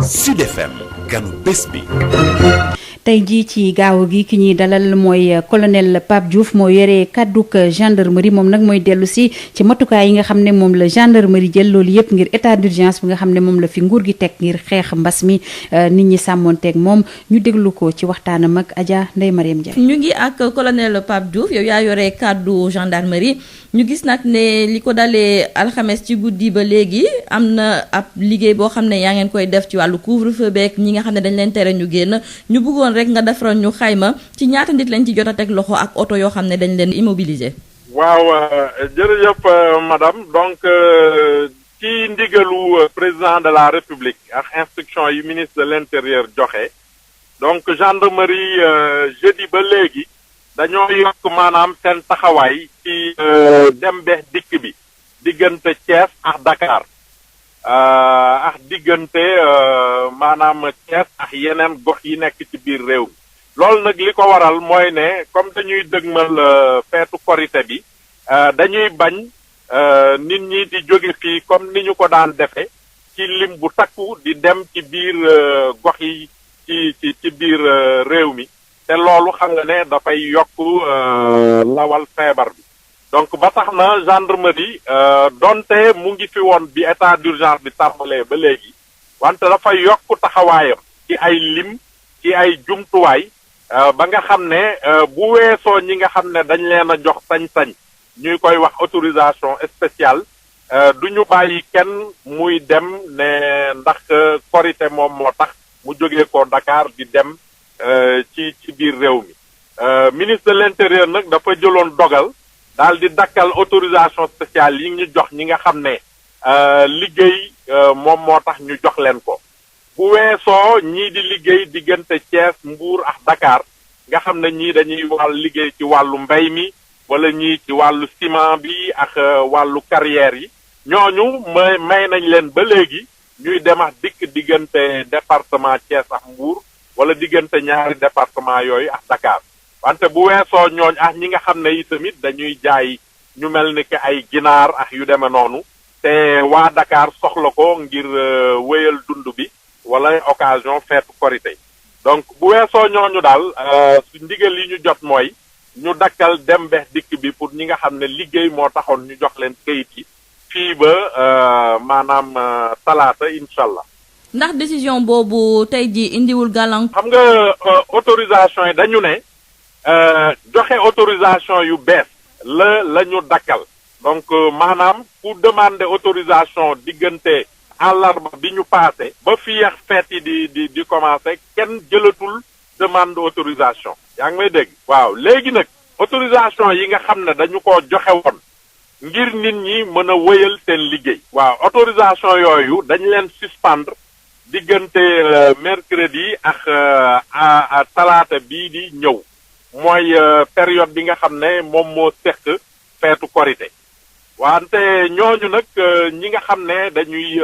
Sud FM ganu bés bi. tey jii ci gaaw gi ki ñuy dalal mooy colonel Pape Diouf moo yore kàdduk gendarmerie moom nag mooy dellu si ci matukaay yi nga xam ne moom la gendarmerie jël loolu yëpp ngir état d'urgence bi nga xam ne moom la fi nguur gi teg ngir xeex mbas mi nit ñi sàmmoonteeg moom ñu déglu ko ci waxtaanam ak Adja Ndeye Mariam Dia. ñu ngi ak colonel Pape Diouf yow yaa yore kàddu gendarmerie ñu gis nag ne li ko dalee alxames ci guddi ba léegi am na ab liggéey boo xam ne yaa ngeen koy def ci wàllu couvre-feu beeg ñi nga xam ne dañ leen tere ñu génn ñu bëggoon rek nga defaral ñu xayma ci ñaata nit lañ ci jot a teg loxo ak oto yoo xam ne dañ leen immobiliser. waaw jërëjëf madame donc ci ndigalu président de la république ak instruction yi ministre de l'intérieur joxe donc gendarmerie jeudi ba léegi dañoo yokk maanaam seen taxawaay ci dem beex dikk bi diggante Thiès ak Dakar ak diggante maanaam Thiès ak yeneen gox yi nekk ci biir réew mi loolu nag li ko waral mooy ne comme dañuy dëgmal feetu korité bi dañuy bañ nit ñi di jóge fii comme ni ñu ko daan defe ci lim bu takku di dem ci biir gox yi ci biir réew mi te loolu xam nga ne dafay yokk lawal feebar bi donc ba tax na gendarmerie donte mu ngi fi woon bi état d'urgence bi tàmbalee ba léegi wante dafay yokk taxawaayam ci ay lim ci ay jumtuwaay ba nga xam ne bu weesoo ñi nga xam ne dañ leen a jox sañ-sañ ñuy koy wax autorisation spéciale du ñu bàyyi kenn muy dem ne ndax korité moom moo tax mu jógee ko Dakar di dem ci biir réew mi ministre de l'intérieur nag dafa jëloon dogal daal di dakkal autorisation spéciale yi ñu jox ñi nga xam ne liggéey moom moo tax ñu jox leen ko bu weesoo ñii di liggéey diggante Thiès Mbour ak Dakar nga xam ne ñii dañuy liggéey ci wàllu mbay mi wala ñii ci wàllu ciment bi ak wàllu carrière yi ñooñu may nañ leen ba léegi ñuy dem ak dikk diggante département Thiès ak Mbour wala diggante ñaari département yooyu ak Dakar wante bu weesoo ñooñ ak ñi nga xam ne yi tamit dañuy jaay ñu mel ni que ay ginaar ak yu demee noonu te waa Dakar soxla ko ngir wéyal dund bi wala occasion feetu korité donc bu weesoo ñooñu daal su ndigal yi ñu jot mooy ñu dakkal dem beex dikk bi pour ñi nga xam ne liggéey moo taxoon ñu jox leen kayit yi fii ba maanaam talaata incha allah. ndax décision boobu tey ji indiwul gàllankoor. xam nga autorisation yi dañu ne joxe autorisation yu bees la ñu dakkal donc maanaam ku demander autorisation diggante àllarba bi ñu passé ba fii ak fête yi di commencé kenn jëlatul demande autorisation yaa ngi may dégg. waaw léegi nag autorisation yi nga xam ne dañu ko joxe woon ngir nit ñi mën a wéyal seen liggéey. waaw autorisation yooyu dañu leen suspendre diggante mercredi ak talaata bii di ñëw mooy période bi nga xam ne moom moo seq feetu korité wante ñooñu nag ñi nga xam ne dañuy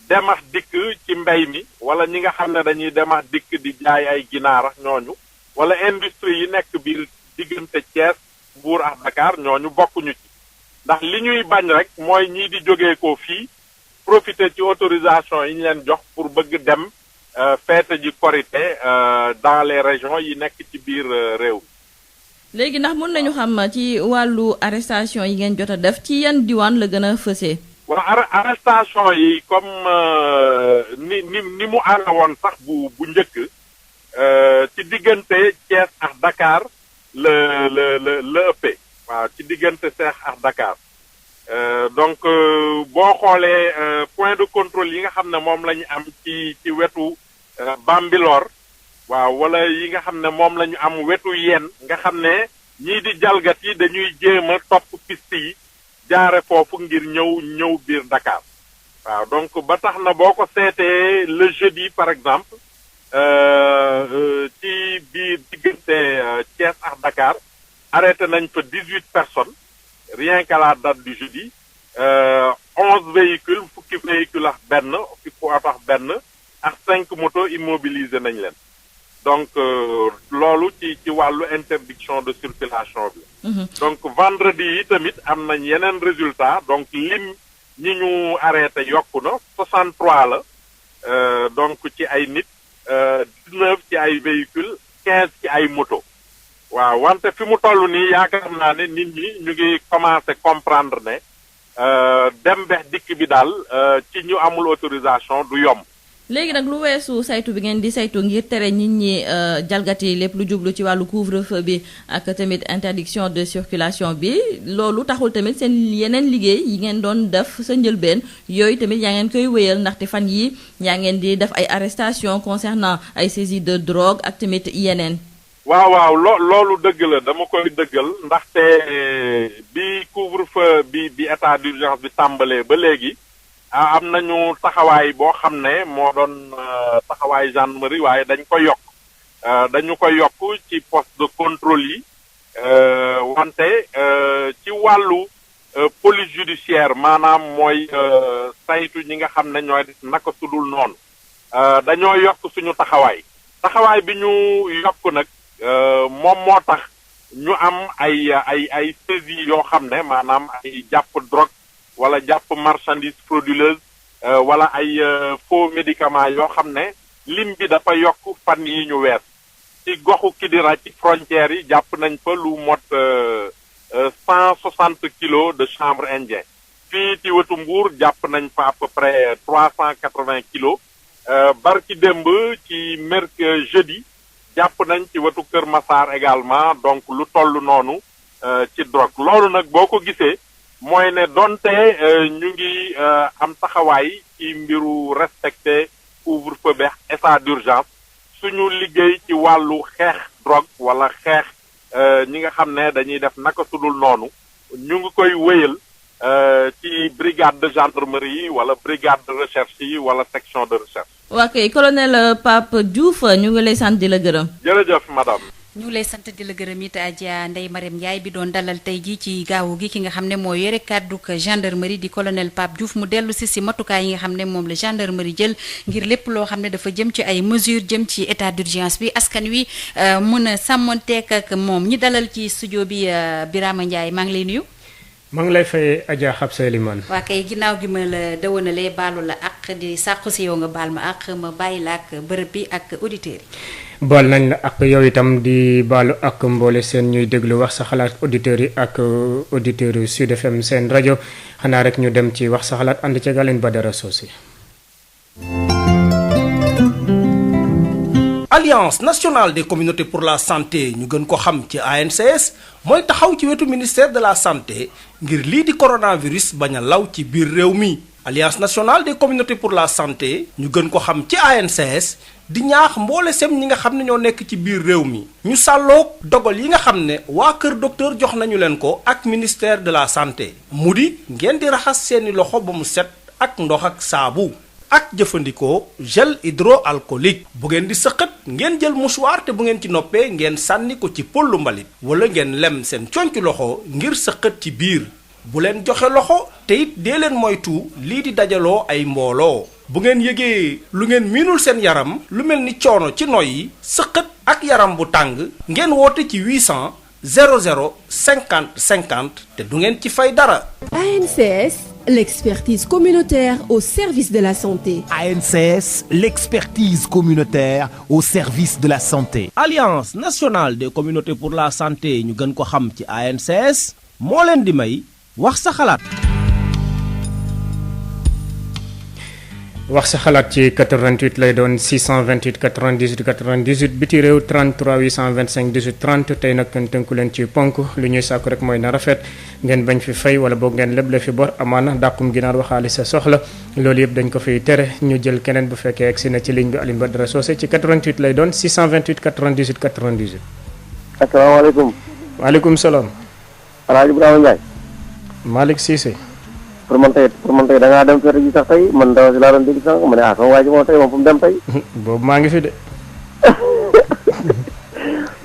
demax dikk ci mbay mi wala ñi nga xam ne dañuy demax dikk di jaay ay ginaar ak ñooñu wala industrie yi nekk biir diggante Thiès Mbour ak Dakar ñooñu bokkuñu ci ndax li ñuy bañ rek mooy ñii di jógee ko fii profiter ci autorisation yi ñu leen jox pour bëgg dem fête ji korité dans les régions yi nekk ci biir réew mi. léegi ndax mën nañu xam ci wàllu arrestation yi ngeen jot a def ci yan diwaan la gën a fësee. waaw arrestation yi comme ni mu ànd woon sax bu njëkk ci diggante Thiès ak Dakar la ëppee. waaw ci diggante Thiès ak Dakar donc boo xoolee point de contrôle yi nga xam ne moom la ñu am ci wetu Bambilor waaw wala yi nga xam ne moom la ñu am wetu Yène nga xam ne ñii di jalgat yi dañuy jéem a topp piste yi jaare foofu ngir ñëw biir Dakar waaw donc ba tax na boo ko seetee le jeudi par exemple ci biir diggante Thiès ak Dakar arrêté nañ fa 18 personnes rien qu'à la date du jeudi 11 véhicules fukki véhicules ak benn fukki oto ak benn ak 5 motos immobilisé nañ leen donc loolu ci wàllu interdiction de circulation bi. donc vendredi yi tamit am nañ yeneen résultat donc lim ñi ñu arrêté yokku na 63 la donc ci ay nit 19 ci ay véhicules 15 ci ay moto. waaw wante fi mu toll nii yaakaar naa ne nit ñi ñu ngi commencé comprendre ne dem bex dikk bi daal ci ñu amul autorisation du yomb. léegi nag lu weesu saytu bi ngeen di saytu ngir tere nit ñi jalgati lépp lu jublu ci wàllu couvre-feu bi ak tamit interdiction de circulation bi loolu taxul tamit seen yeneen liggéey yi ngeen doon def sa njëlbeen yooyu tamit yaa ngeen koy wéyal ndaxte fan yi yaa ngeen di def ay arrestation concernant ay saisie de drogue ak tamit yeneen. waaw loolu dëgg la dama koy dëggal ndaxte bi couvre-feu bi état d'urgence bi tàmbalee ba léegi am nañu taxawaay boo xam ne moo doon taxawaay gendarmerie waaye dañ ko yokk dañu ko yokk ci poste de contrôle yi wante ci wàllu police judiciaire maanaam mooy saytu ñi nga xam ne ñooy naka sudul noonu dañoo yokk suñu taxawaay bi ñu yokk nag moom moo tax ñu am ay saisies yoo xam ne maanaam ay jàpp drogue wala jàpp marchandise frauduleuse wala ay faux médicaments yoo xam ne lim bi dafa yokk fan yi ñu wees ci goxu Kidira ci frontières yi jàpp nañ fa lu mot 160 kilos de chanvre indien fii ci wetu Mbour jàpp nañ fa à peu près 380 kilos barki démb ci jeudi jàpp nañ ci wetu Kër Massar également donc lu toll noonu ci drogue loolu nag boo ko gisee mooy ne donte ñu ngi am taxawaay ci mbiru respecter couvre-feu bi état d'urgence suñu liggéey ci wàllu xeex drogue wala xeex ñi nga xam ne dañuy def naka sudul noonu ñu ngi koy wéyal ci brigade de gendarmerie yi wala brigade de recherche yi wala section de recherche. waa kay colonel Pape Diouf ñu ngi lay sant di la gërëm. jërëjëf madame. ñu ngi lay sant di la gërëm it Adja Ndeye Mariam Ndiaye bi doon dalal tey jii ci gaawu gi ki nga xam ne moo yore kàdduk gendarmerie di colonel Pape Diouf mu dellu si matukaay yi nga xam ne moom la gendarmerie jël ngir lépp loo xam ne dafa jëm ci ay mesures jëm ci état d'urgence bi askan wi mën a sàmmonteek ak moom ñi dalal ci studio bi Birama Ndiaye maa ngi lay nuyu. maa ngi lay fay Adja Xabsa Elimane. waa kay ginnaaw gi ma la dawanalee baalu la ak di sàqu si yow nga baal ma ak ma bàyyi la ak bërëb bi ak auditeurs yi. baal nañ la ak yow itam di baalu ak mboole seen ñuy déglu wax sa xalaat auditeurs yi ak auditeurs yu Sud FM seen rajo xanaa rek ñu dem ci wax sa xalaat ànd ca Galeen Badara Sosé. Alliance nationale des communautés pour la santé ñu gën ko xam ci ANCS mooy taxaw ci wetu ministère de la santé ngir lii di coronavirus bañ a law ci biir réew mi. Alliance nationale des communautés pour la santé ñu gën ko xam ci ANCS di ñaax mboole sem ñi nga xam ne ñoo nekk ci biir réew mi ñu sàlloog dogal yi nga xam ne waa kër docteur jox nañu leen ko ak ministère de la santé mu di ngeen di raxas seeni loxo ba mu set ak ndox ak saabu ak jëfandikoo gel hydroalcoolique bu ngeen di sëqat ngeen jël mouchoir te bu ngeen ci noppee ngeen sànni ko ci pollu mbalit wala ngeen lem seen conc loxo ngir sëqat ci biir bu leen joxe loxo te it dee leen moytu lii di dajaloo ay mbooloo bu ngeen yëgee lu ngeen miinul seen yaram lu mel ni coono ci noyyi sëqat ak yaram bu tàng ngeen woote ci 800 00 50 50 te du ngeen ci fay dara. ANCS, l'expertise communautaire au service de la santé. ANCS, l'expertise communautaire au service de la santé. Alliance nationale des communautés pour la santé ñu gën ko xam ci ANCS moo leen di may wax sa xalaat. wax sa xalaat ci 88 lay doon 628 98 98 biti réew 33 825 18 30 tey nag tënku leen ci ponk lu ñuy sàkku rek mooy na rafet ngeen bañ fi fay wala boog ngeen leble fi bor amaana dàqum ginaar waxaale sa soxla loolu yëpp dañ ko fiy tere ñu jël keneen bu fekkee egsi na ci ligne bi Alioune Badara Socé ci 88 lay doon 628 98 98. asalaamaaleykum. waaleykum salaam. El Hadj Ibrahima Ndiaye. Malick Cissé. pour man tey da ngaa dem fete ji sax tey man dawa si laa doon dégg sax ma ne sama waa ji moom tey moom fu mu dem tey. boobu maa ngi fi de.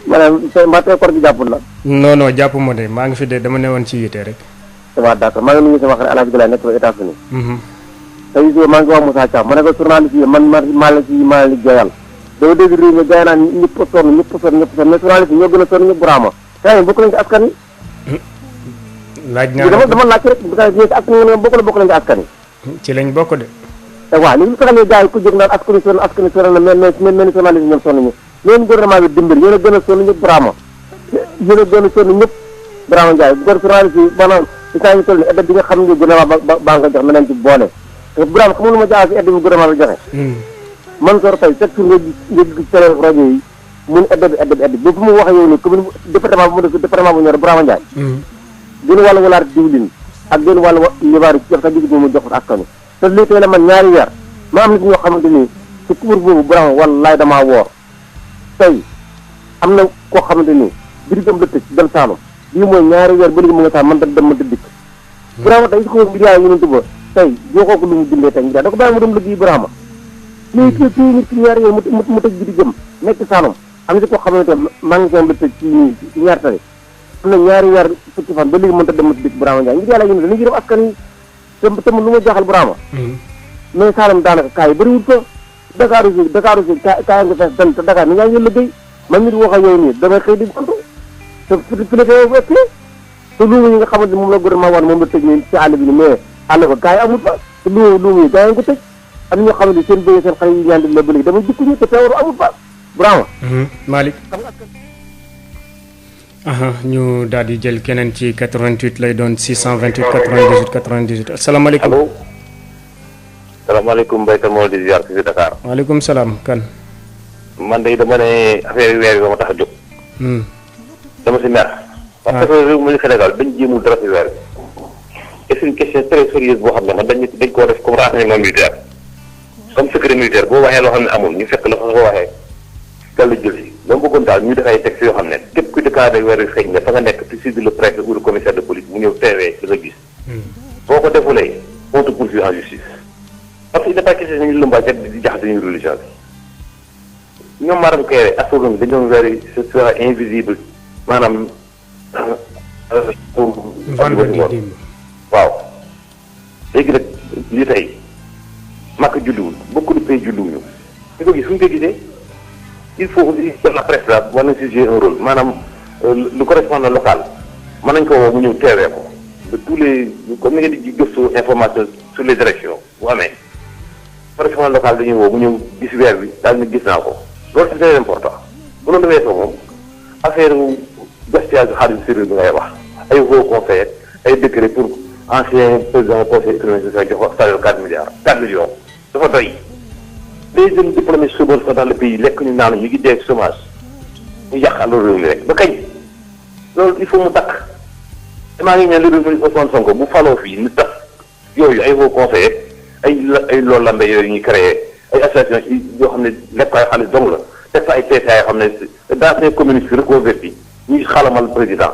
maanaam tey mbaa tey koor gi jàppul la. non jàpp ma de maa ngi fi de dama newoon ci yite rek. waaw d'accord maa ngi nuyu sama xarit El Hadj Abdoulaye nekk ba États-Unis. tey jii maa ngi wax Moussa Thiam ma ne ko journaliste yi man maa la liggéeyal. dama dégg réew mi gars yi naan ñëpp sonn mais journaliste yi ñoo gën a sonn ñëpp Burama. tey bokk nañ ci askan wi. laaj naa dama laaj rek bu fekkee ci askan wi bokk nañ ci askan wi. ci lañ bokk de. waaw li ñu fexe ne gars yi ku jóg naan askan wi sonn na mais journaliste yi ñoom sonn ñu leen gouvernement bi dimbali yéen a gën a sonn ñëpp Burama yéen a gën a sonn ñëpp Burama Ndiaye bu ko journaliste yi maanaam ci saa ñu toll ni aide bi nga xam ne gouvernement ba nga jox na leen ci boole te Burama xam nga lu ma jaaxal si aide bi gouvernement bi joxe man sor tey chaque jour nga gis télé rajo yi mun aide bi ba fu mu waxee yow ni commune département bu mu def département bu ñor Burama Ndiaye gën wàllu walaat diwlin ak gën wàllu libaar yi def sax digg bi mu jox askan wi te lii tey la man ñaari weer ma am nit ñoo xamante ni ci couvre boobu Burama wallaay damaa woor tey am na koo xamante ni birigam la tëj dem Saalum bii mooy ñaari weer ba léegi mu nga tax man dem ma dëddik Burama tey si ko mbir yaay ñu ba tey joxoo ko lu mu dundee tey da ko bàyyi mu dem liggéey Burama lii kii nit ki ñaari weer mu tëj birigam nekk Saalum am na si koo xamante magasin la tëj ci ñaar tari am na ñaari weer fukki fan ba léegi mënta dem dëkk Burama Ndiaye ngir yàlla yéen dañuy yërëm askan wi te lu ma jaaxal Burama mais Saalum daanaka kaay yi bëriwul ko Dakar aussi kaay nga fees dem te Dakar ni ngaa ngi liggéey man nit wax ak yow nii damay xëy di gontu te fi la koy wettee te luuma yi nga xamante moom la gouvernement war moom la tëj nii ci àll bi ni mais àll ba kaay amul fa te luuma yi kaay nga ko tëj am ñoo xamante seen bëy seen xale yi ñaan di la ba léegi dama jikkuñu te teewaru amul fa Burama Malick ñu daal di jël keneen ci 88 lay doon 628 98 98 asalaamaaleykum. allo. salaamaaleykum Mbaye moo di ziar ci Dakar. waaleykum salaam kan. man de dama ne affaire weer yi ba ma tax a jóg. dama si mer. parce que réew mi Sénégal dañ jéemul dara si weer bi. et c'est une question très sérieuse boo xam ne man dañ koo def comme renseignement militaire. comme secret militaire boo waxee loo xam ne amul ñu fekk la fa ko waxee. dal la jël si dama bëggoon daal ñu def ay textes yoo xam ne képp ku déclaré weer wi feeñ nga fa nga nekk te saisir le préfet ou le commissaire de police mu ñëw teewee da nga gis. boo ko defulee on te poursuit en justice. parce que il n'est pas question ñu lëmbaaj rek di jaxase ñu religion bi ñoom Maram Kéré astronomie dañu doon weer yi ce sera invisible maanaam. pour. waaw léegi nag lii tey Makka julliwul beaucoup de pays julliwuñu ñu ko gis fu ñu koy gisee. il faut aussi que la presse là war na si jouer un rôle maanaam le correspondant local mën nañ ko woo mu ñëw teewee ko de tous les comme ni ngeen di gëstu information sur les élections bu amee correspondant local dañuy woo mu ñëw gis weer bi daal ni gis naa ko loolu c'est très important bu loolu weesoo moom affaire gaspillage xaalis sérieux bi ngay wax ay hauts conseillers ay décret pour ancien président conseil économique social jox ko salaire 4 millions dafa doy les jeunes diplômés chômeurs sont dans le pays lekk ñu naan ñu ngi dee chômage ñu yàq àll réew mi rek ba kañ loolu il faut mu takk maa ngi ñaan le ministre Ousmane Sonko bu faloo fii ñu tax yooyu ay hauts conseillers ay loolu lambe yooyu ñu créé ay association yoo xam ne lekk ay xaalis dong la teg fa ay PCA yoo xam ne dans ces communes reconverties ñuy xalamal président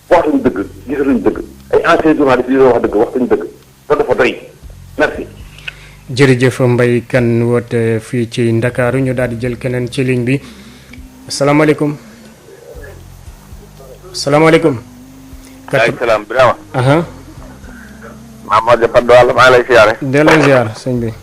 waxtuñu dëgg gisatuñu dëgg ay anciens journalistes yi doon wax dëgg waxtuñu dëgg loolu dafa doy merci. jërëjëf Mbaye Kane woote fii ci Ndakaaru ñu daal di jël keneen ci ligne bi asalaamaaleykum. asalaamaaleykum. waaleykum salaam Birama. Mamadou Fadou Wala maa ngi lay siyaare. delloo ziar sëñ bi.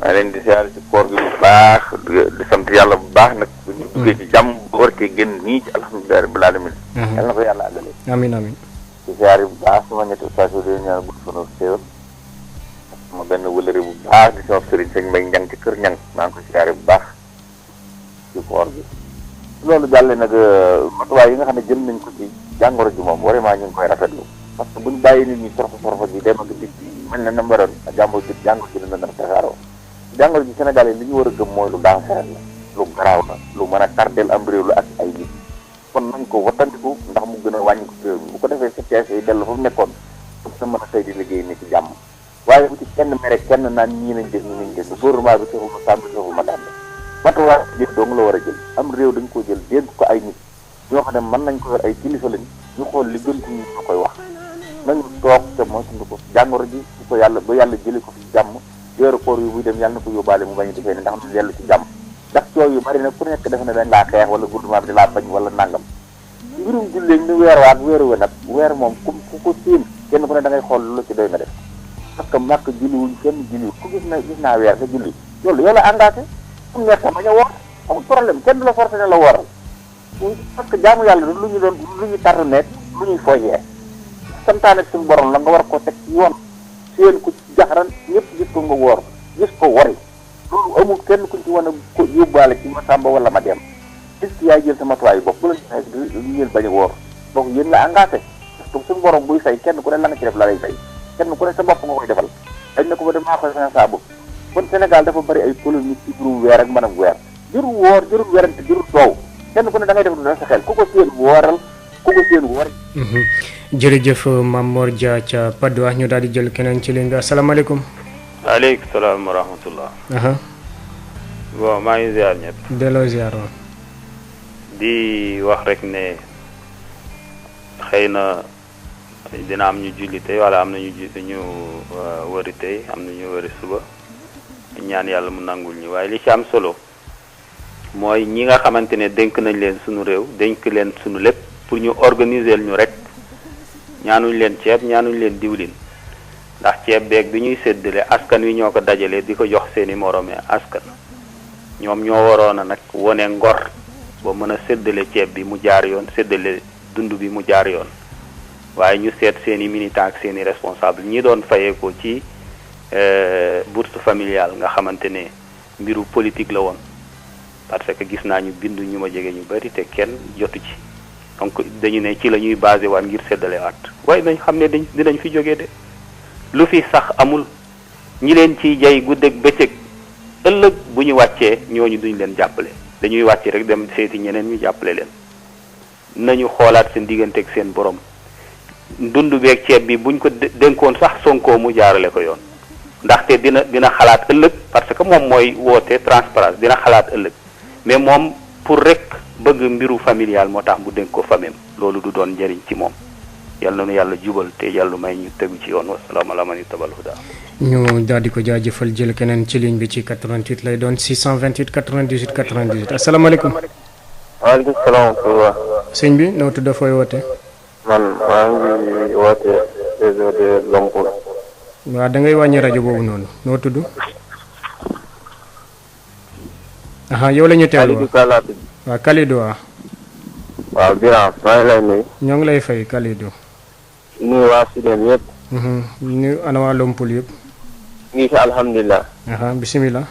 maa leen di siyaare ci koor gi bu baax di sant yàlla bu baax nag. bu ñu duggee ci jàmm bu war cee génn nii ci alhamdulilah rabbil alamin. yàlla na ko yàlla àggale. amiin amiin. di siyaare bu baax sama ñetti station di ñaan gudd fan ak xéewal. sama benn wëlëre bu baax di sama sëriñ sëñ Mbay Ñang ci kër Ñang maa ngi ko siyaare bu baax ci koor gi. loolu jàlle nag matuwaay yi nga xam ne jël nañ ko ci jàngoro ji moom vraiment ñu ngi koy rafetlu parce que buñ bàyyi nit ñi sorfa ji dem ak dikk mel na nambaroon ak jàngoro ji dina nar tasaaroo jàngoro ji Sénégal yi li ñu war a gëm mooy lu dangereux la lu garaaw la lu mën a tardeel am réew la ak ay nit kon nañ ko wattandiku ndax mu gën a wàññi ko réew mi bu ko defee situation yi dellu fa mu nekkoon pour sa mën a tey di liggéey ni ci jàmm waaye bu ci kenn mere kenn naan ñii nañ def ñii nañ def gouvernement bi seful ma sàmm seful ma dànd matuwaay bi doo nga la war a jël am réew dañ ko jël dénk ko ay nit ñoo xam ne mën nañ ko yor ay kilifa lañ ñu xool li gën ci ñu ñoo koy wax nañu toog te moytuñu ko jàngoro ji su ko yàlla ba yàlla jëlee ko fi jàmm weeru koor yu buy dem yàlla na ko yóbbaale mu bañ a defee ne ndax na dellu ci jàmm ndax coow yu bari nag ku nekk defe ne dañ laa xeex wala gouvernement bi di laa bañ wala nangam mbirum jullee ni weer waat weeru we nag weer moom ku ko séen kenn ku ne da ngay xool lu la ci doy nga def parce que màkk julliwuñ kenn julliwuñ ku gis naa weer nga julli loolu yow la engagé am neex tam bañ a woor amul problème kenn du la forcé ne la wooral parce que jaamu yàlla du lu ñu doon lu ñu tartu nekk lu ñuy foyee santaane suñu borom la nga war ko teg ci yoon seen ku ci jaxaran ñëpp gis ko nga woor gis ko wari loolu amul kenn kuñ ci wan a ko yóbbaale ci ma sàmba wala ma dem gis ki yaay jël sa matuwaay bopp bu la ñu ngeen bañ a woor donc yéen la engagé parce que suñu borom buy fay kenn ku ne la nga ci def la lay fay kenn ku ne sa bopp nga koy defal dañ na ko ba damaa koy fay saa bopp kon Sénégal dafa bari ay polémique ci juróom weer ak mën a weer jërul woor jërul werante jërul toow kenn ku ne da ngay def lu dal sa xel ku ko séen wooral ku ko séen woor. jërëjëf Mamor Dia ca Padoa ñu daal di jël keneen ci ligne bi asalaamaaleykum. waaleykum salaam wa rahmatullah. bon maa ngi ziar ñëpp. delloo ziar waaw. di wax rek ne xëy na dina am ñu julli tey wala am na ñu wëri tey am na ñu wëri suba ñaan yàlla mu nangul ñu waaye li ci am solo mooy ñi nga xamante ne dénk nañ leen suñu réew dénk leen suñu lépp pour ñu organiser ñu rek ñaanuñ leen ceeb ñaanuñ leen diwlin ndax ceeb beeg bi ñuy séddale askan wi ñoo ko dajale di ko jox seeni morome askan ñoom ñoo waroon a nag wone ngor ba mën a séddale ceeb bi mu jaar yoon séddale dund bi mu jaar yoon waaye ñu seet seeni militant ak seeni responsable ñi doon fayeekoo ci bourse familiale nga xamante ne mbiru politique la woon parce que gis naa ñu bindu ñu ma jege ñu bari te kenn jotu ci donc dañu ne ci la ñuy basé waat ngir séddale waat waaye nañ xam ne dinañ fi jógee de lu fi sax amul ñi leen ciy jay guddeeg bëccëg ëllëg bu ñu wàccee ñooñu duñ leen jàppale dañuy wàcce rek dem seeti ñeneen ñu jàppale leen nañu xoolaat seen diggante ak seen borom dund beeg ceeb bi buñ ko dénkoon sax Sonko mu jaarale ko yoon ndaxte dina xalaat ëllëg parce que moom mooy woote transparence dina xalaat ëllëg mais moom pour rek bëgg mbiru familial moo tax mu dénk ko famem loolu du doon njëriñ ci moom yàlla na yàlla jubal te yàlla may ñu tegu ci yoon wasalaam ala man ittabal huda ñu daal di ko jaajëfal jël keneen ci ligne bi ci 88 lay doon 628 98 98 asalaamaaleykum. waaleykum salaam. sëñ bi noo tudd fooy woote. man maa ngi woote réseau de Lompoul. waaw da ngay wàññi rajo boobu noonu noo tudd. yow la ñu teewlu waaw Kalidou waaw. waaw Birame maa ngi lay nuyu. ñoo ngi lay fay Kalidou. nuyu waa Sidem yëpp. nuyu ana waa Lompoul yëpp. ngi fi alhamdulilah. bisimilah.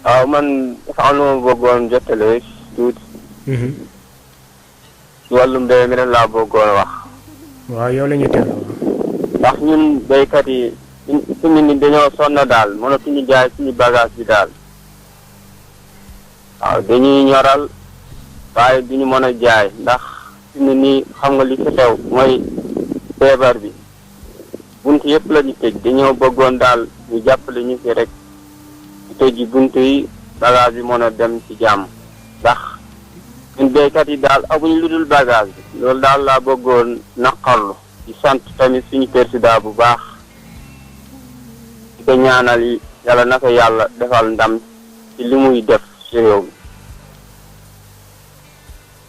waaw man dafa am lu ma bëggoon jottale tuuti. ci wàllum mbéy mi laa bëggoon wax. waaw yow la ñu teewlu. ndax ñun béykat yi suñu ni dañoo sonn daal mënatuñu jaay suñu bagage bi daal waaw dañuy ñoral waaye duñu mën a jaay ndax suñu ni xam nga li fi xew mooy feebar bi bunt yëpp la ñu tëj dañoo bëggoon daal ñu jàppale ñu fi rek ñu tëj bunt yi bagage bi mën a dem ci jàmm ndax ñun béykat yi daal amuñ lu dul bagage bi loolu daal laa bëggoon naqarlu di sant tamit suñu président bu baax di ko ñaanal yi yàlla na ko yàlla defal ndam ci li muy def ci réew mi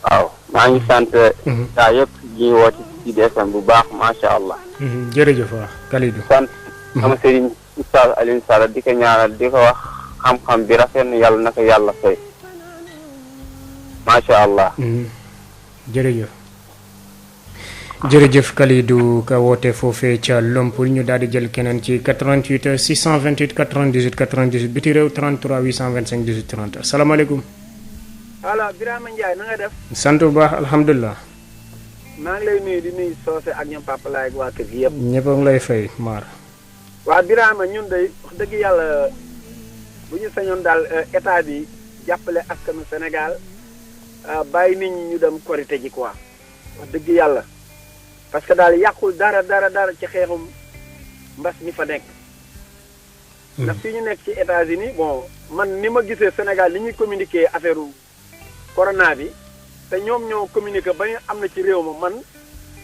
waaw maa ngi sant gaa yëpp ñuy woote ci DSM bu baax macha allah. jërëjëf waa Kalidou. sant sama sëriñ Oustaz Alioune Sall di ko ñaanal di ko wax xam-xam bi rafet na yàlla na ko yàlla fay macha allah. jërëjëf. jërëjëf Kalidou ka woote foofee ca Lompul ñu daal di jël keneen ci 88 628 98 98 biti réew 33 825 18 30 asalaamaaleykum. voilà Birama Ndiaye na nga def. sant bu baax alhamdulilah. maa ngi lay nuyu di nuyu Socé ak ñoom Papa Laye ak waa kër gi yëpp. ñëpp a ngi lay fay maar. waa Birama ñun de wax dëgg yàlla bu ñu sañoon daal état bi jàppale askanu Sénégal bàyyi nit ñi ñu dem korite ji quoi wax dëgg yàlla. parce que daal yàqul dara ci xeexum mbas mi fa nekk. ndax fii ñu nekk ci États-Unis bon man ni ma gisee Sénégal li ñuy communiquer affaire corona bi te ñoom ñoo communiquer ba ñu am na ci réew ma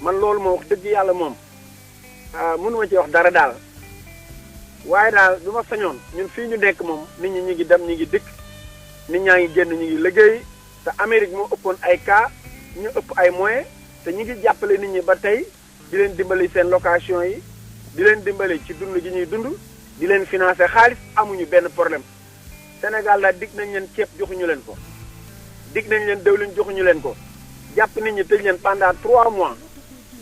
man loolu moo wax dëgg yàlla moom mënuma ci wax dara daal. waaye daal du ma sañoon ñun fii ñu nekk moom nit ñi ñu ngi dem ñu ngi dikk nit ñaa ngi génn ñu ngi liggéey te Amérique moo ëppoon ay cas ñu ëpp ay moyens. te ñu ngi jàppale nit ñi ba tey di leen dimbali seen location yi di leen dimbali ci dund gi ñuy dund di leen financer xaalis amuñu benn problème Sénégal daal dig nañ leen ceeb joxuñu leen ko dig nañ leen dëwlin joxuñu leen ko jàpp nit ñi tëj leen pendant 3 mois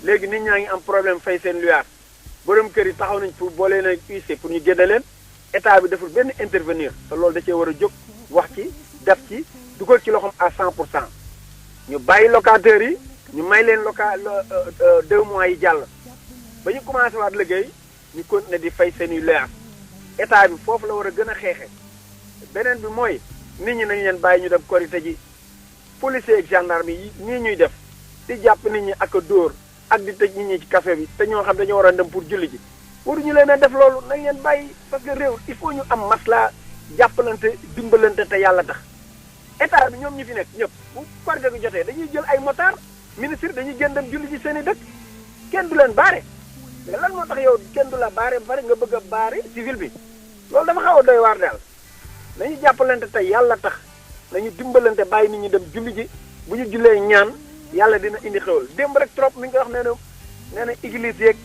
léegi nit ñaa ngi am problème fay seen luyaas borom kër yi taxaw nañ pour boole leen ak UIC pour ñu génne leen état bi deful benn intervenir te loolu da cee war a jóg wax ci def ci dugal ci loxoom à 100% ñu bàyyi locataires yi. ñu may leen local 2 mois yi jàll ba ñu commencé waat liggéey ñu continuer di fay seen i leer état bi foofu la war a gën a xeexe beneen bi mooy nit ñi nañ leen bàyyi ñu dem korite ji policier ak gendarme yi ñii ñuy def di jàpp nit ñi ak a dóor ak di tëj nit ñi ci café bi te ñoo xam dañoo war a dem pour julli ji waruñu leen a def loolu nañ leen bàyyi parce que réew il faut ñu am maslaa jàppalante dimbalante te yàlla tax état bi ñoom ñi fi nekk ñëpp bu korite gi jotee dañuy jël ay motard ministre dañuy gën dem julli ci seen i dëkk kenn du leen baare mais lan moo tax yow kenn du la baare ba pare nga bëgg a baare civil bi loolu dafa xaw a doy waar daal nañu jàppalante te yàlla tax nañu dimbalante bàyyi nit ñi dem julli ji bu ñu jullee ñaan yàlla dina indi xewal démb rek trop mi ngi wax nee na église yeeg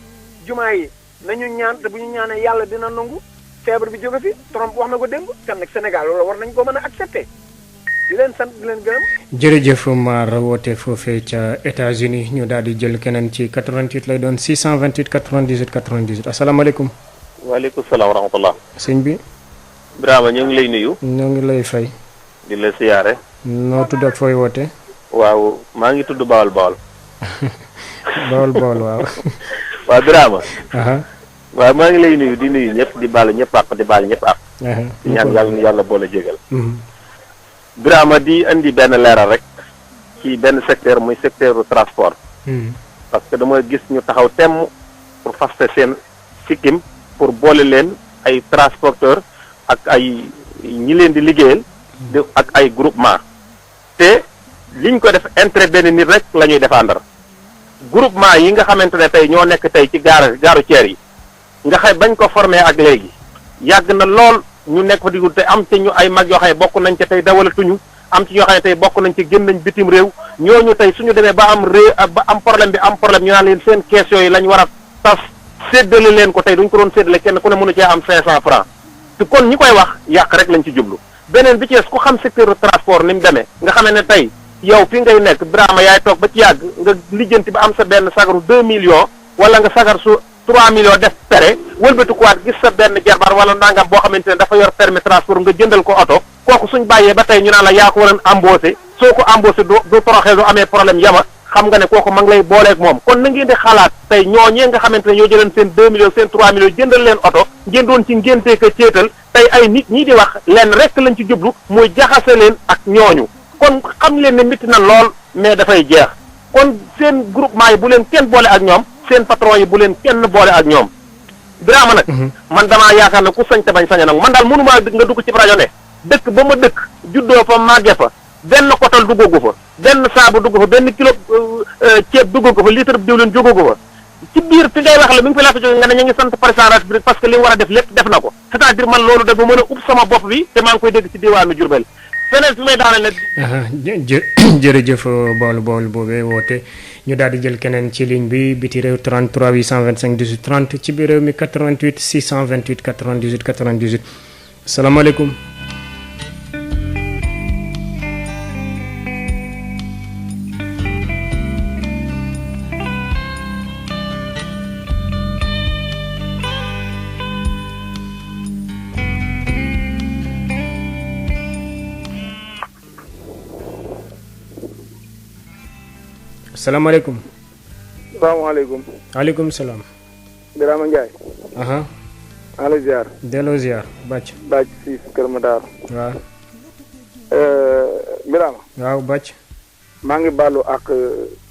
jumaa yi nañu ñaan te bu ñu ñaanee yàlla dina nangu feebar bi jóge fi Trump wax na ko démb kan nag Sénégal loolu war nañ ko mën a accepter di leen sant di leen gërëm. jërëjëf maar woote foofee ca États-Unis ñu daal di jël keneen ci 88 lay doon 628 98 98 asalaamaaleykum. waaleykum salaam wa rahmatullah. sëñ bi. Birama ñu ngi lay nuyu. ñoo ngi lay fay. di la siyaare. noo tudd ak fooy woote. waaw maa ngi tudd Bawol Bawol. Bawol waaw. waaw Birama. waaw maa ngi lay nuyu di nuyu ñëpp di baalu ñëpp àq di baal ñëpp àq. di ñaan yàlla boole jégal. Birama di indi benn leeral rek ci benn secteur muy secteur transport. parce que dama gis ñu taxaw temm pour faste seen sikkim pour boole leen ay transporteur ak ay ñi leen di liggéeyal ak ay groupement te liñ ko def intérêt benn nit rek la ñuy défendre groupement yi nga xamante ne tey ñoo nekk tey ci gaaru ceer yi nga xay bañ ko formé ak léegi yàgg na lool ñu nekk fa digul te am ci ñu ay mag yoo xam ne bokk nañ ca tey dawalatuñu am ci ñoo xam ne tey bokk nañ ci génn nañ bitim réew ñooñu tey suñu demee ba am problème ñu naan leen seen kees yooyu lañ war a tas séddale leen ko tey duñ ko doon séddale kenn ku ne mënu cee am 500 francs te kon ñi koy wax yàq rek lañ ci jublu beneen bi ci des ku xam secteur transport ni mu demee nga xamee ne tey yow fi ngay nekk Birama yaay toog ba ci yàgg nga lijjanti ba am sa benn sagaru 2 millions wala nga sagar su 3 millions def pere wëlbati ko waat gis sa benn jarbaar wala nangam boo xamante ne dafa yor permis transport nga jëndal ko oto kooku suñ bàyyee ba tey ñu naan la yaa ko war a embauché soo ko embauché du toroxee du amee problème yama xam nga ne kooku ma ngi lay booleeg moom kon na ngeen di xalaat tey ñooñee nga xamante ne ñoo jëleen seen 2 millions seen 3 millions jëndal leen oto ngeen doon ci ngéntee ko céetal tey ay nit ñi di wax leen rek lañ ci jublu muy jaxase leen ak ñooñu kon xam leen ne métti na lool mais dafay jeex kon seen groupement yi bu leen kenn boole ak ñoom seen patron yi bu leen kenn boole ak ñoom Birama nag man damaa yaakaar ne ku sañ te bañ sañ nag man daal mënumaa nga dugg ci rajo ne dëkk ba ma dëkk juddoo fa màgge fa benn kotal duggagu fa benn saabu dugg fa benn kilo ceeb duggagu fa litre diwlin jógagu fa ci biir fi ngay wax la mi ngi fi laata jóge nga ne ñu ngi sant président de la République parce que li mu war a def lépp def na ko c'est-à-dire man loolu dafa mën a ub sama bopp bi te maa ngi koy dégg ci diwaanu Diourbel feneen fi may daaneel ne jërëjëf bool boobee woote ñu daal di jël keneen ci ligne bi biti réew 33 825 18 30 ci biir réew mi 88 628 98 98 salaamaaleykum. salaamaaleykum. salaamaaleykum. waaleykum salaam. Birama Ndiaye. maa ngi lay ziar. delloo ziar Bàcc. Bàcc si Kër Madar. waaw. Birama. waaw Bàcc. maa ngi baalu ak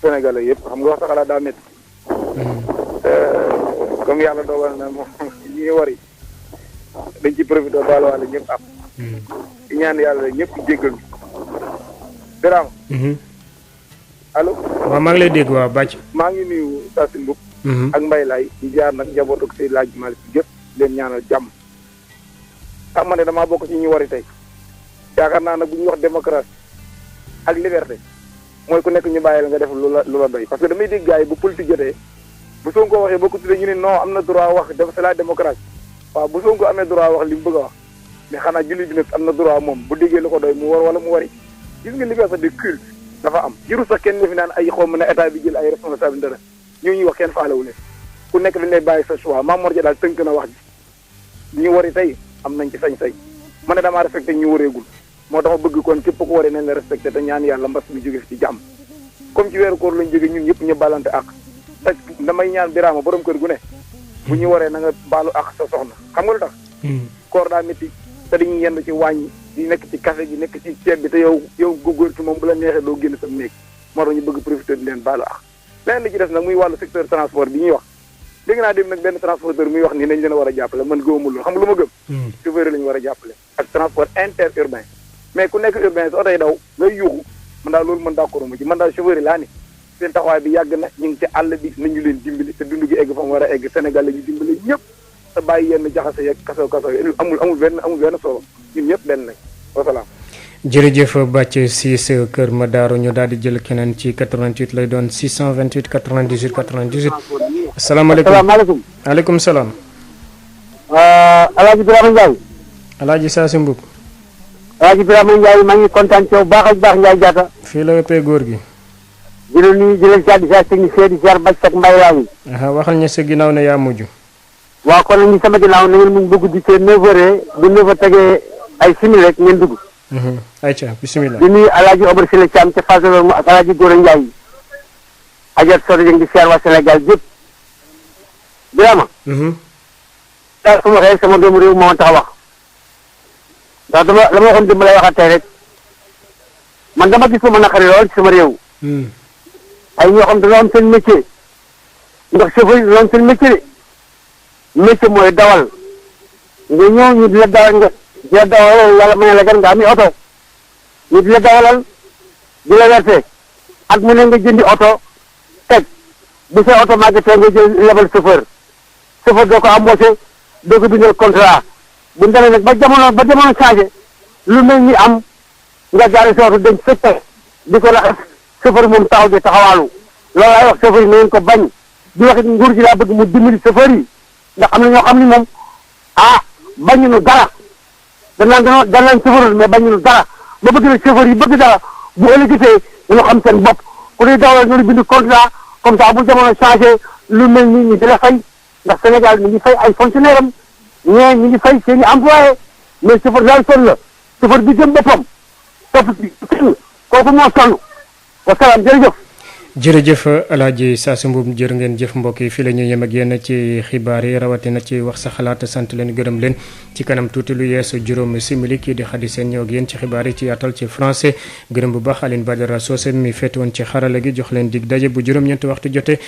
Sénégalais yëpp xam nga wax sa xalaat daa métti. comme yàlla dogal na moom ñi ñu wari dañ ci profité baaluwaale ñëpp ak. di ñaan yàlla ñëpp jéggal ñu. Birama. allo. waaw maa ngi lay dégg waaw Bàcc. maa ngi nuyu Sassine Mboup. ak Mbaye Laye di jaar nag njaboot ak Seydou Hadji Malick yëpp leen ñaanal jàmm. xam ma ne damaa bokk ci ñu wari tey yaakaar naa nag bu ñuy wax démocratie ak liberté mooy ku nekk ñu bàyyi la nga def lu la doy parce que damay dégg gars yi bu politique jotee bu Sonko waxee ba ku tuddee ñu ne non am na droit wax c'est la démocratie waaw bu Sonko amee droit wax li mu bëgg a wax mais xanaa jullit bi nag am na droit moom bu déggee lu ko doy mu war wala mu wari gis nga liberté de culte dafa am jiru sax kenn fi naan ay xaw ma ne état bi jël ay responsabilité dara ñoo ñuy wax kenn faalewu leen ku nekk dañ lay bàyyi sa choix Mame Mor Dia daal tënk na wax ji ñu wari tey am nañ ci sañ-sañ ma ne damaa respecté ñu wareegul moo tax ma bëgg kon képp ku waree nañ la respecté te ñaan yàlla mbas bi jóge fi ci jàmm comme ci weeru koor lañ jóge ñun ñëpp ñu balante ak te damay ñaan Birama borom kër gu ne bu ñu waree na nga baalu ak sa soxna xam nga lu tax koor daa métti te dañuy yendu ci wàññi di nekk ci café gi nekk ci ceeb bi te yow góor ci moom bu la neexee doo génn sa néeg moo tax ñu bëgg profité di leen baalu ak leneen li ci des nag muy wàllu secteur transport bi ñuy wax dégg naa dem nag benn transporteur muy wax ni nañ leen war a jàppale man gëwamul loolu xam nga lu ma gëm chauffeur yi la ñu war a jàppale ak transport interurbain mais ku nekk urbain sa oto yi daw ngay yuuxu man daal loolu man d'accord ma ci man daal chauffeur yi laa ni seen taxawaay bi yàgg na ñu ngi ci àll bi nañu leen dimbali te dund gi egg fa mu war a egg Sénégal la ñu dimbali ñëpp te bàyyi yenn jaxase yeeg kasaw yi amul benn solo ñun ñëpp benn nañ wasalaam. jërëjëf Bàcc Ciss Kër Madaro ñu daal di jël keneen ci 88 lay doon 628 98 98. asalaamaaleykum asalaamaaleykum. waaleykum salaam. Alaaji Birama Ndiaye. Alaaji Sassine Mboup. Alaaji Birama Ndiaye maa ngi kontaan ci yow baax ak baax Ndiaye jaata. fii la ëppee góor gi. di la nuyu di leen jaar di jaar technicien di jaar Bàcc ak Mbaye Laye. waxal ñu sa ginnaaw ne yaa mujj. waaw kon nag ñu sama ginnaaw na ngeen mun bëgg di te 9h bu 9h tegee ay simili rek ngeen dugg. ayca bisimilah. di nuyu Alaaji Omar Sile Thiam ca Fatou mu ak Alaaji Gora Ndiaye. Adja Sow di siyaar waa Sénégal yëpp. Birama. daal su ma waxee sama doomu réew moo tax a wax. ndax dama waxoon démb lay waxaat tey rek. man dama gis ma naqari lool ci sama réew. ay ñoo xam dañoo am seen métier. ndax chauffeur yi dañoo am seen métier de. métier mooy dawal. nga ñëw ñu di la dawal nga. di la dawalal yàlla may la gan nga ami oto. ñu di la dawalal. di la versé. ak mu ne nga jëndi oto. teg bu see oto màggatee nga jël lebal chauffeur. chauffeur doo ko embauché doo ko bindal contrat. bu ñu demee nag ba jamono changé. lu mel ni am. nga jaaree sa oto dañ fekk. di ko raxas chauffeur moom taxaw di taxawaalu. loolu laay wax chauffeur yi na ngeen ko bañ. di wax it nguur gi laa bëgg mu dimbali chauffeur yi. ndax am na ñoo xam ni moom bañuñu dara danaan chauffeur mais bañuñu dara ba bëgg na chauffeur yi bëgg dara bu ëllëgatee ñu xam seen bopp ku ñuy dawal ñu bind contrat comme ça bu jamono changé lu mel ni ñu di la fay ndax Sénégal mi ngi fay ay fonctionnaire am ñee ñu ngi fay seen i employé mais chauffeur daal sonn la chauffeur bi jëm boppam topp bi kenn kooku moo sonn wasalaam jërëjëf. jërëjëf Alaaji Saasi Mbuub jërë ngeen jëf mbokk yi fii la ñuy yem ak yéen ci xibaar yi rawatina ci wax sa xalaat sant leen gërëm leen ci kanam tuuti lu yees juróomi simili kii di Xadi Seen ñëw ak yéen ci xibaar yi ci yaatal ci français gërëm bu baax Aline Badara Socé mi féete woon ci xarala gi jox leen dig daje bu juróom-ñeenti waxtu jotee.